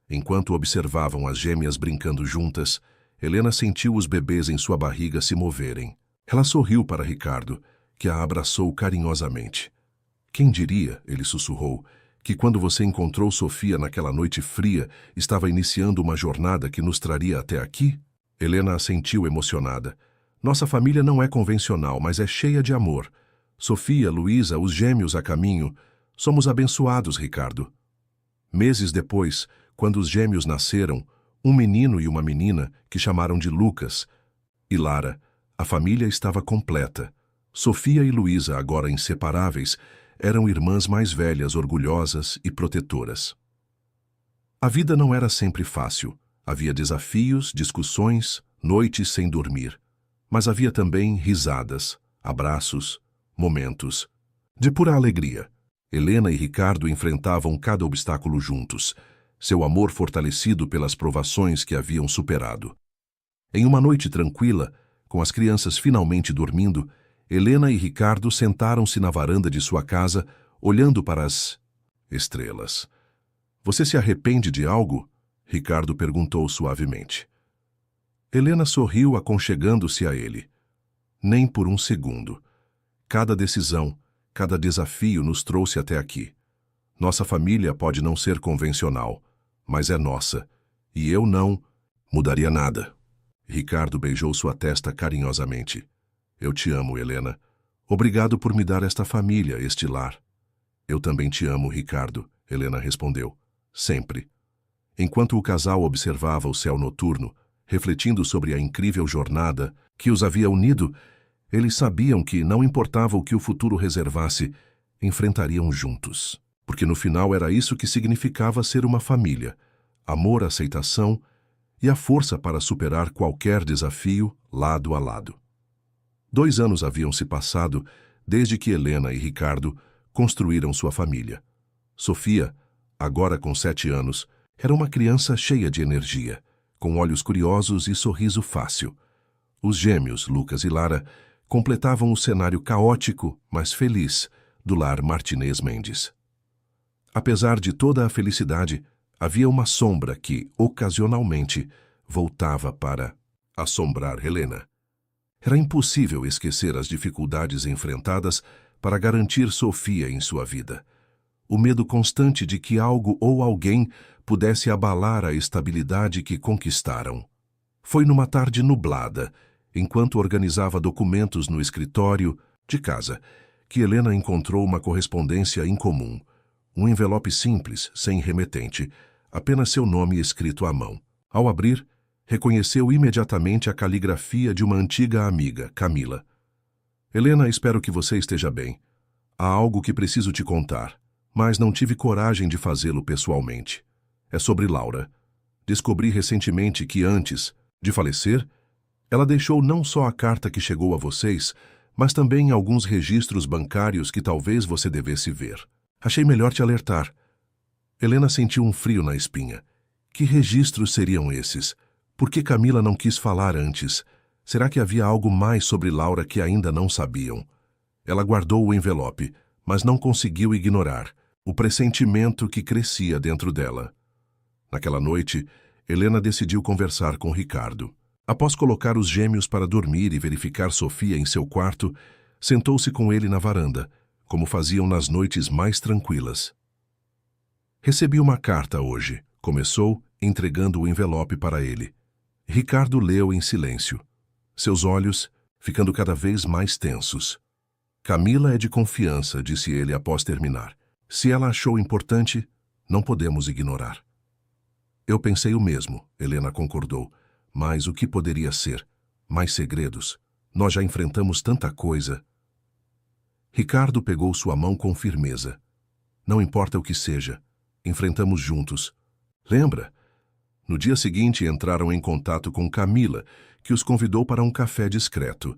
Enquanto observavam as gêmeas brincando juntas, Helena sentiu os bebês em sua barriga se moverem. Ela sorriu para Ricardo, que a abraçou carinhosamente. Quem diria, ele sussurrou, que quando você encontrou Sofia naquela noite fria, estava iniciando uma jornada que nos traria até aqui? Helena assentiu emocionada. Nossa família não é convencional, mas é cheia de amor. Sofia, Luísa, os gêmeos a caminho. Somos abençoados, Ricardo. Meses depois, quando os gêmeos nasceram, um menino e uma menina, que chamaram de Lucas e Lara, a família estava completa. Sofia e Luísa, agora inseparáveis, eram irmãs mais velhas, orgulhosas e protetoras. A vida não era sempre fácil. Havia desafios, discussões, noites sem dormir. Mas havia também risadas, abraços, momentos de pura alegria. Helena e Ricardo enfrentavam cada obstáculo juntos, seu amor fortalecido pelas provações que haviam superado. Em uma noite tranquila, com as crianças finalmente dormindo, Helena e Ricardo sentaram-se na varanda de sua casa, olhando para as estrelas. Você se arrepende de algo? Ricardo perguntou suavemente. Helena sorriu, aconchegando-se a ele. Nem por um segundo. Cada decisão, cada desafio nos trouxe até aqui. Nossa família pode não ser convencional, mas é nossa, e eu não mudaria nada. Ricardo beijou sua testa carinhosamente. Eu te amo, Helena. Obrigado por me dar esta família, este lar. Eu também te amo, Ricardo, Helena respondeu. Sempre. Enquanto o casal observava o céu noturno, refletindo sobre a incrível jornada que os havia unido, eles sabiam que, não importava o que o futuro reservasse, enfrentariam juntos. Porque no final era isso que significava ser uma família: amor, aceitação e a força para superar qualquer desafio lado a lado. 2 anos haviam se passado desde que Helena e Ricardo construíram sua família. Sofia, agora com 7 anos, era uma criança cheia de energia, com olhos curiosos e sorriso fácil. Os gêmeos, Lucas e Lara, completavam o cenário caótico, mas feliz, do lar Martinez Mendes. Apesar de toda a felicidade, havia uma sombra que, ocasionalmente, voltava para assombrar Helena. Era impossível esquecer as dificuldades enfrentadas para garantir Sofia em sua vida. O medo constante de que algo ou alguém pudesse abalar a estabilidade que conquistaram. Foi numa tarde nublada, enquanto organizava documentos no escritório de casa, que Helena encontrou uma correspondência incomum. Um envelope simples, sem remetente, apenas seu nome escrito à mão. Ao abrir, reconheceu imediatamente a caligrafia de uma antiga amiga, Camila. Helena, espero que você esteja bem. Há algo que preciso te contar, mas não tive coragem de fazê-lo pessoalmente. É sobre Laura. Descobri recentemente que antes de falecer, ela deixou não só a carta que chegou a vocês, mas também alguns registros bancários que talvez você devesse ver. Achei melhor te alertar. Helena sentiu um frio na espinha. Que registros seriam esses? Por que Camila não quis falar antes? Será que havia algo mais sobre Laura que ainda não sabiam? Ela guardou o envelope, mas não conseguiu ignorar o pressentimento que crescia dentro dela. Naquela noite, Helena decidiu conversar com Ricardo. Após colocar os gêmeos para dormir e verificar Sofia em seu quarto, sentou-se com ele na varanda, como faziam nas noites mais tranquilas. Recebi uma carta hoje, começou, entregando o envelope para ele. Ricardo leu em silêncio, seus olhos ficando cada vez mais tensos. Camila é de confiança, disse ele após terminar. Se ela achou importante, não podemos ignorar. Eu pensei o mesmo, Helena concordou. Mas o que poderia ser? Mais segredos? Nós já enfrentamos tanta coisa. Ricardo pegou sua mão com firmeza. Não importa o que seja, enfrentamos juntos. Lembra? No dia seguinte entraram em contato com Camila, que os convidou para um café discreto.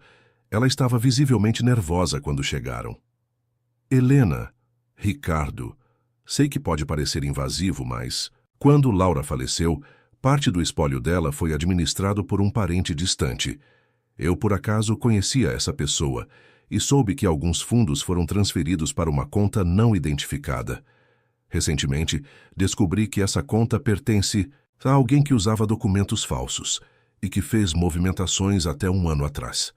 Ela estava visivelmente nervosa quando chegaram. Helena, Ricardo, sei que pode parecer invasivo, mas quando Laura faleceu, parte do espólio dela foi administrado por um parente distante. Eu, por acaso, conhecia essa pessoa e soube que alguns fundos foram transferidos para uma conta não identificada. Recentemente, descobri que essa conta pertence a alguém que usava documentos falsos e que fez movimentações até 1 ano atrás.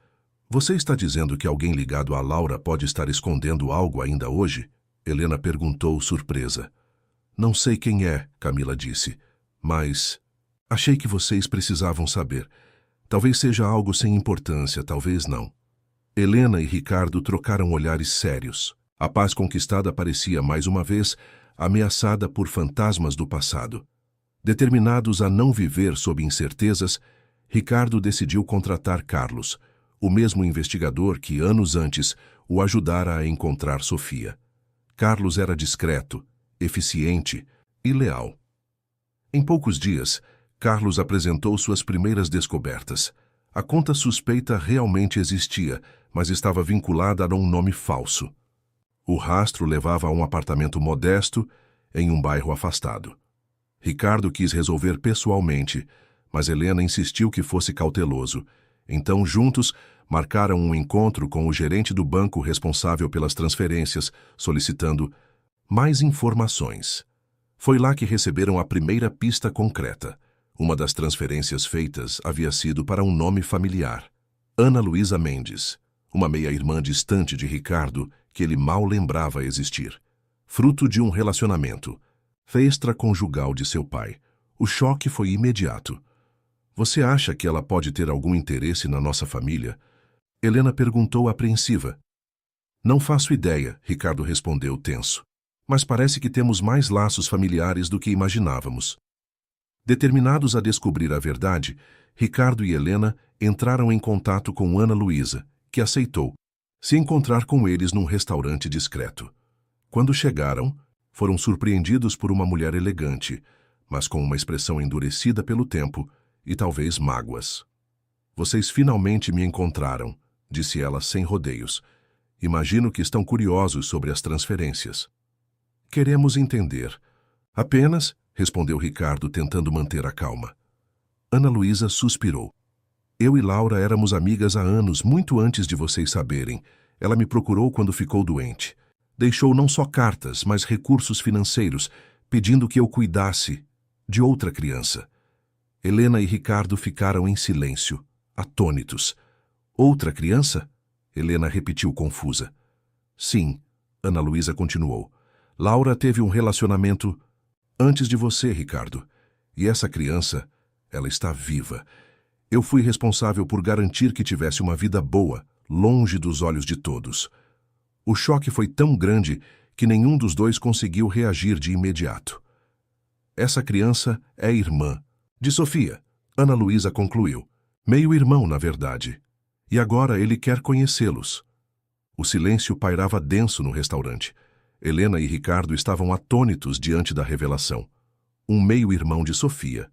Você está dizendo que alguém ligado a Laura pode estar escondendo algo ainda hoje? Helena perguntou, surpresa. Não sei quem é, Camila disse, mas achei que vocês precisavam saber. Talvez seja algo sem importância, talvez não. Helena e Ricardo trocaram olhares sérios. A paz conquistada parecia, mais uma vez, ameaçada por fantasmas do passado. Determinados a não viver sob incertezas, Ricardo decidiu contratar Carlos, o mesmo investigador que, anos antes, o ajudara a encontrar Sofia. Carlos era discreto, eficiente e leal. Em poucos dias, Carlos apresentou suas primeiras descobertas. A conta suspeita realmente existia, mas estava vinculada a um nome falso. O rastro levava a um apartamento modesto em um bairro afastado. Ricardo quis resolver pessoalmente, mas Helena insistiu que fosse cauteloso. Então, juntos, marcaram um encontro com o gerente do banco responsável pelas transferências, solicitando mais informações. Foi lá que receberam a primeira pista concreta. Uma das transferências feitas havia sido para um nome familiar. Ana Luísa Mendes, uma meia-irmã distante de Ricardo que ele mal lembrava existir. Fruto de um relacionamento extraconjugal de seu pai. O choque foi imediato. Você acha que ela pode ter algum interesse na nossa família? Helena perguntou apreensiva. Não faço ideia, Ricardo respondeu tenso. Mas parece que temos mais laços familiares do que imaginávamos. Determinados a descobrir a verdade, Ricardo e Helena entraram em contato com Ana Luísa, que aceitou se encontrar com eles num restaurante discreto. Quando chegaram, foram surpreendidos por uma mulher elegante, mas com uma expressão endurecida pelo tempo e talvez mágoas. Vocês finalmente me encontraram, disse ela sem rodeios. Imagino que estão curiosos sobre as transferências. Queremos entender. Apenas, respondeu Ricardo, tentando manter a calma. Ana Luísa suspirou. Eu e Laura éramos amigas há anos, muito antes de vocês saberem. Ela me procurou quando ficou doente. Deixou não só cartas, mas recursos financeiros, pedindo que eu cuidasse de outra criança. Helena e Ricardo ficaram em silêncio, atônitos. Outra criança? Helena repetiu confusa. Sim, Ana Luísa continuou. Laura teve um relacionamento antes de você, Ricardo. E essa criança, ela está viva. Eu fui responsável por garantir que tivesse uma vida boa, longe dos olhos de todos. O choque foi tão grande que nenhum dos dois conseguiu reagir de imediato. Essa criança é irmã de Sofia, Ana Luísa concluiu. Meio-irmão, na verdade. E agora ele quer conhecê-los. O silêncio pairava denso no restaurante. Helena e Ricardo estavam atônitos diante da revelação. Um meio-irmão de Sofia.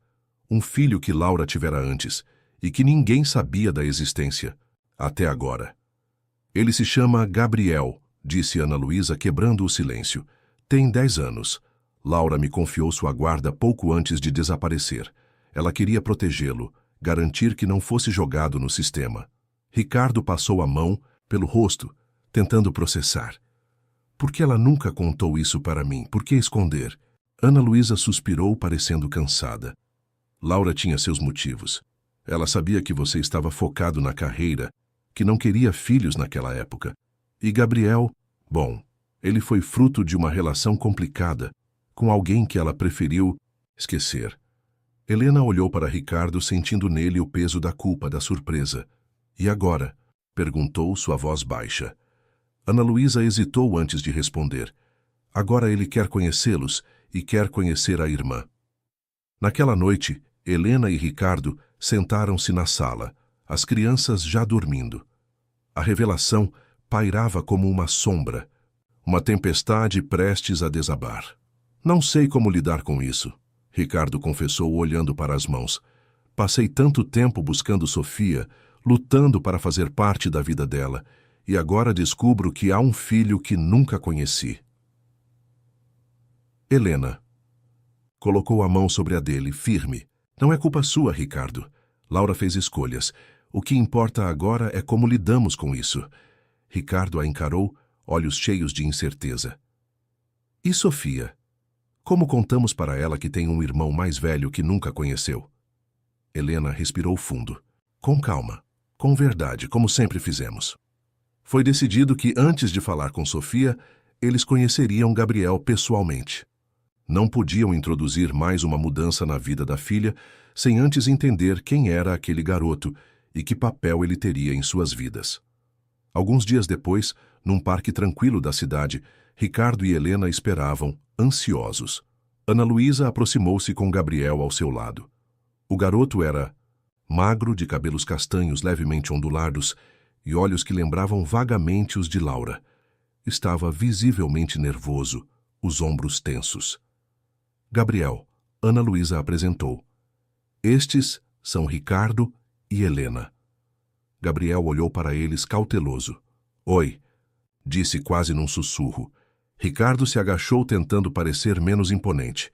Um filho que Laura tivera antes e que ninguém sabia da existência, até agora. Ele se chama Gabriel, disse Ana Luísa, quebrando o silêncio. Tem 10 anos. Laura me confiou sua guarda pouco antes de desaparecer. Ela queria protegê-lo, garantir que não fosse jogado no sistema. Ricardo passou a mão pelo rosto, tentando processar. Por que ela nunca contou isso para mim? Por que esconder? Ana Luísa suspirou, parecendo cansada. Laura tinha seus motivos. Ela sabia que você estava focado na carreira, que não queria filhos naquela época. E Gabriel, bom, ele foi fruto de uma relação complicada, com alguém que ela preferiu esquecer. Helena olhou para Ricardo, sentindo nele o peso da culpa, da surpresa. E agora? Perguntou, sua voz baixa. Ana Luísa hesitou antes de responder. Agora ele quer conhecê-los e quer conhecer a irmã. Naquela noite, Helena e Ricardo sentaram-se na sala, as crianças já dormindo. A revelação pairava como uma sombra, uma tempestade prestes a desabar. Não sei como lidar com isso, Ricardo confessou olhando para as mãos. Passei tanto tempo buscando Sofia, lutando para fazer parte da vida dela, e agora descubro que há um filho que nunca conheci. Helena colocou a mão sobre a dele, firme. Não é culpa sua, Ricardo. Laura fez escolhas. O que importa agora é como lidamos com isso. Ricardo a encarou, olhos cheios de incerteza. E Sofia? Como contamos para ela que tem um irmão mais velho que nunca conheceu? Helena respirou fundo. Com calma, com verdade, como sempre fizemos. Foi decidido que antes de falar com Sofia, eles conheceriam Gabriel pessoalmente. Não podiam introduzir mais uma mudança na vida da filha sem antes entender quem era aquele garoto e que papel ele teria em suas vidas. Alguns dias depois, num parque tranquilo da cidade, Ricardo e Helena esperavam, ansiosos. Ana Luísa aproximou-se com Gabriel ao seu lado. O garoto era magro, de cabelos castanhos levemente ondulados e olhos que lembravam vagamente os de Laura. Estava visivelmente nervoso, os ombros tensos. Gabriel, Ana Luísa apresentou. Estes são Ricardo e Helena. Gabriel olhou para eles cauteloso. Oi, disse quase num sussurro. Ricardo se agachou tentando parecer menos imponente.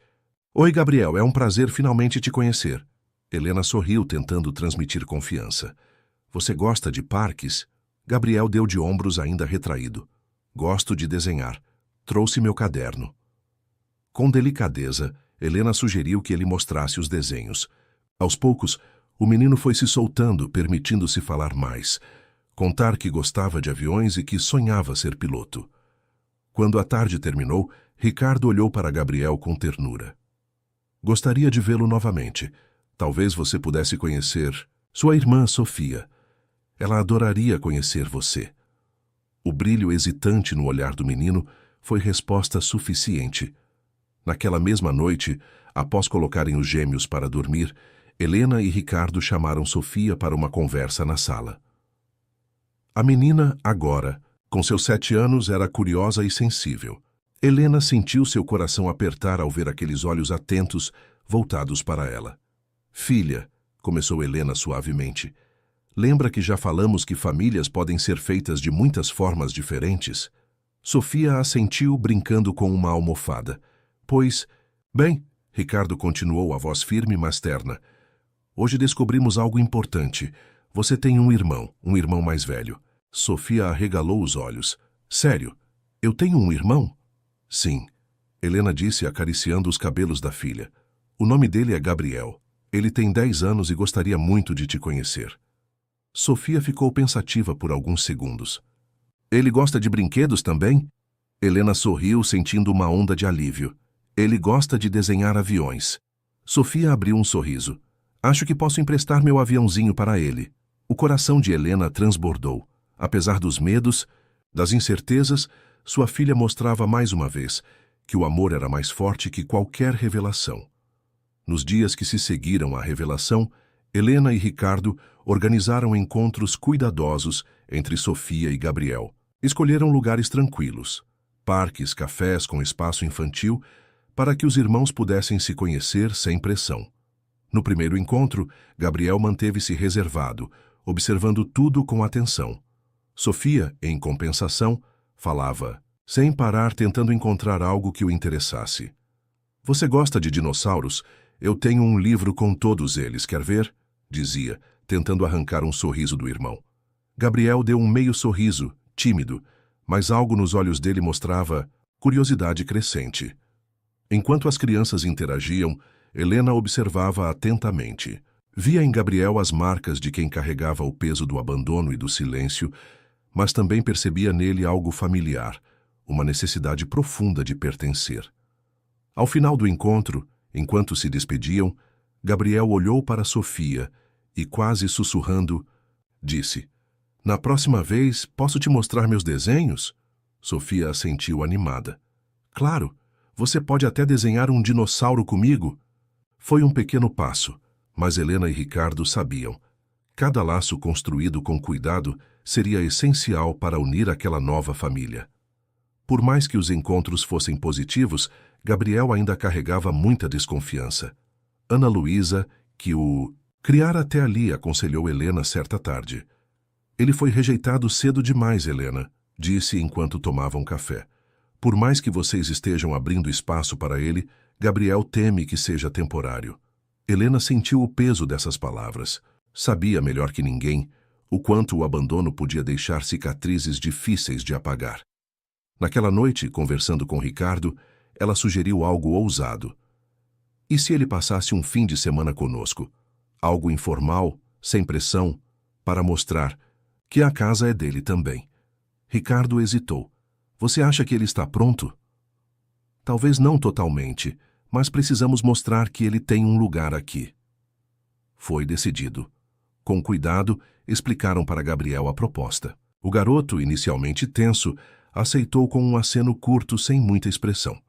Oi, Gabriel, é um prazer finalmente te conhecer. Helena sorriu tentando transmitir confiança. Você gosta de parques? Gabriel deu de ombros ainda retraído. Gosto de desenhar. Trouxe meu caderno. Com delicadeza, Helena sugeriu que ele mostrasse os desenhos. Aos poucos, o menino foi se soltando, permitindo-se falar mais. Contar que gostava de aviões e que sonhava ser piloto. Quando a tarde terminou, Ricardo olhou para Gabriel com ternura. Gostaria de vê-lo novamente. Talvez você pudesse conhecer sua irmã Sofia. Ela adoraria conhecer você. O brilho hesitante no olhar do menino foi resposta suficiente. Naquela mesma noite, após colocarem os gêmeos para dormir, Helena e Ricardo chamaram Sofia para uma conversa na sala. A menina, agora, com seus 7 anos, era curiosa e sensível. Helena sentiu seu coração apertar ao ver aqueles olhos atentos voltados para ela. Filha, começou Helena suavemente, lembra que já falamos que famílias podem ser feitas de muitas formas diferentes? Sofia assentiu, brincando com uma almofada. Pois, bem, Ricardo continuou, a voz firme mas terna. Hoje descobrimos algo importante. Você tem um irmão mais velho. Sofia arregalou os olhos. Sério? Eu tenho um irmão? Sim, Helena disse, acariciando os cabelos da filha. O nome dele é Gabriel. Ele tem 10 anos e gostaria muito de te conhecer. Sofia ficou pensativa por alguns segundos. Ele gosta de brinquedos também? Helena sorriu, sentindo uma onda de alívio. Ele gosta de desenhar aviões. Sofia abriu um sorriso. Acho que posso emprestar meu aviãozinho para ele. O coração de Helena transbordou. Apesar dos medos, das incertezas, sua filha mostrava mais uma vez que o amor era mais forte que qualquer revelação. Nos dias que se seguiram à revelação, Helena e Ricardo organizaram encontros cuidadosos entre Sofia e Gabriel. Escolheram lugares tranquilos, parques, cafés com espaço infantil, para que os irmãos pudessem se conhecer sem pressão. No primeiro encontro, Gabriel manteve-se reservado, observando tudo com atenção. Sofia, em compensação, falava, sem parar, tentando encontrar algo que o interessasse. Você gosta de dinossauros? Eu tenho um livro com todos eles, quer ver? Dizia, tentando arrancar um sorriso do irmão. Gabriel deu um meio sorriso, tímido, mas algo nos olhos dele mostrava curiosidade crescente. Enquanto as crianças interagiam, Helena observava atentamente. Via em Gabriel as marcas de quem carregava o peso do abandono e do silêncio, mas também percebia nele algo familiar, uma necessidade profunda de pertencer. Ao final do encontro, enquanto se despediam, Gabriel olhou para Sofia e, quase sussurrando, disse, Na próxima vez, posso te mostrar meus desenhos? Sofia assentiu animada. Claro, você pode até desenhar um dinossauro comigo. Foi um pequeno passo, mas Helena e Ricardo sabiam. Cada laço construído com cuidado seria essencial para unir aquela nova família. Por mais que os encontros fossem positivos, Gabriel ainda carregava muita desconfiança. Ana Luísa, que o criara até ali, aconselhou Helena certa tarde. Ele foi rejeitado cedo demais, Helena, disse enquanto tomavam café. Por mais que vocês estejam abrindo espaço para ele, Gabriel teme que seja temporário. Helena sentiu o peso dessas palavras. Sabia melhor que ninguém o quanto o abandono podia deixar cicatrizes difíceis de apagar. Naquela noite, conversando com Ricardo, ela sugeriu algo ousado. E se ele passasse um fim de semana conosco? Algo informal, sem pressão, para mostrar que a casa é dele também. Ricardo hesitou. Você acha que ele está pronto? Talvez não totalmente, mas precisamos mostrar que ele tem um lugar aqui. Foi decidido. Com cuidado, explicaram para Gabriel a proposta. O garoto, inicialmente tenso, aceitou com um aceno curto sem muita expressão.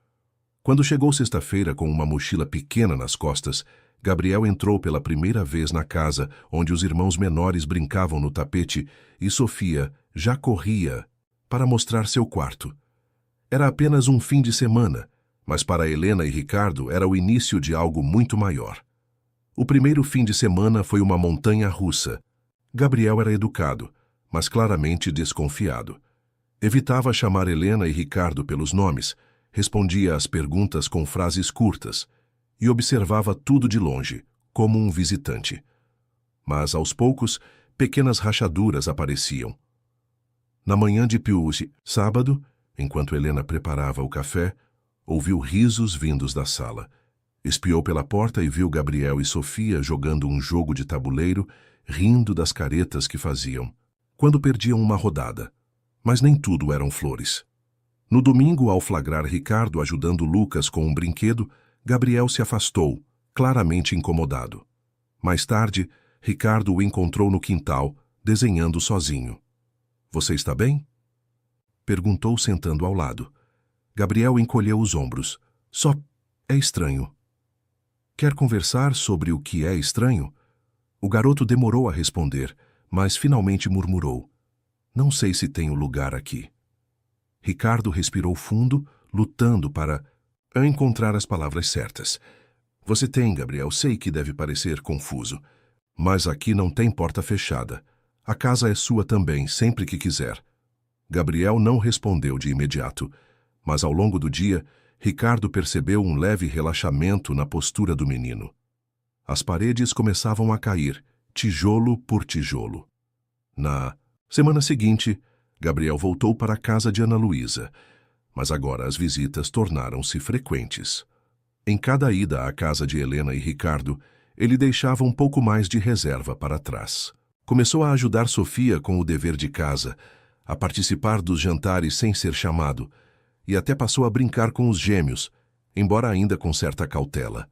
Quando chegou sexta-feira com uma mochila pequena nas costas, Gabriel entrou pela primeira vez na casa onde os irmãos menores brincavam no tapete e Sofia já corria para mostrar seu quarto. Era apenas um fim de semana, mas para Helena e Ricardo era o início de algo muito maior. O primeiro fim de semana foi uma montanha-russa. Gabriel era educado, mas claramente desconfiado. Evitava chamar Helena e Ricardo pelos nomes, respondia às perguntas com frases curtas e observava tudo de longe, como um visitante. Mas, aos poucos, pequenas rachaduras apareciam. Na manhã de Piuzi, sábado, enquanto Helena preparava o café, ouviu risos vindos da sala. Espiou pela porta e viu Gabriel e Sofia jogando um jogo de tabuleiro, rindo das caretas que faziam, quando perdiam uma rodada. Mas nem tudo eram flores. No domingo, ao flagrar Ricardo ajudando Lucas com um brinquedo, Gabriel se afastou, claramente incomodado. Mais tarde, Ricardo o encontrou no quintal, desenhando sozinho. Você está bem? Perguntou sentando ao lado. Gabriel encolheu os ombros. Só é estranho. Quer conversar sobre o que é estranho? O garoto demorou a responder, mas finalmente murmurou. Não sei se tenho lugar aqui. Ricardo respirou fundo, lutando para encontrar as palavras certas. Você tem, Gabriel, sei que deve parecer confuso, mas aqui não tem porta fechada. A casa é sua também, sempre que quiser. Gabriel não respondeu de imediato, mas ao longo do dia, Ricardo percebeu um leve relaxamento na postura do menino. As paredes começavam a cair, tijolo por tijolo. Na semana seguinte, Gabriel voltou para a casa de Ana Luísa, mas agora as visitas tornaram-se frequentes. Em cada ida à casa de Helena e Ricardo, ele deixava um pouco mais de reserva para trás. Começou a ajudar Sofia com o dever de casa, a participar dos jantares sem ser chamado, e até passou a brincar com os gêmeos, embora ainda com certa cautela.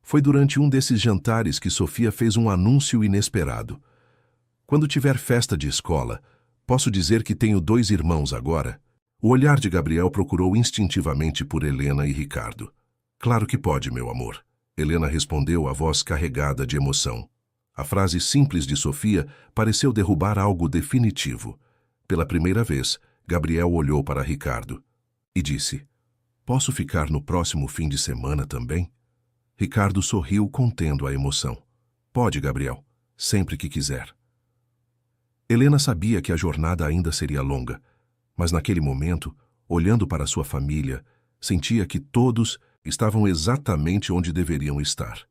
Foi durante um desses jantares que Sofia fez um anúncio inesperado. Quando tiver festa de escola, posso dizer que tenho 2 irmãos agora? O olhar de Gabriel procurou instintivamente por Helena e Ricardo. Claro que pode, meu amor. Helena respondeu, a voz carregada de emoção. A frase simples de Sofia pareceu derrubar algo definitivo. Pela primeira vez, Gabriel olhou para Ricardo e disse: "Posso ficar no próximo fim de semana também?" Ricardo sorriu, contendo a emoção. "Pode, Gabriel, sempre que quiser." Helena sabia que a jornada ainda seria longa, mas naquele momento, olhando para sua família, sentia que todos estavam exatamente onde deveriam estar.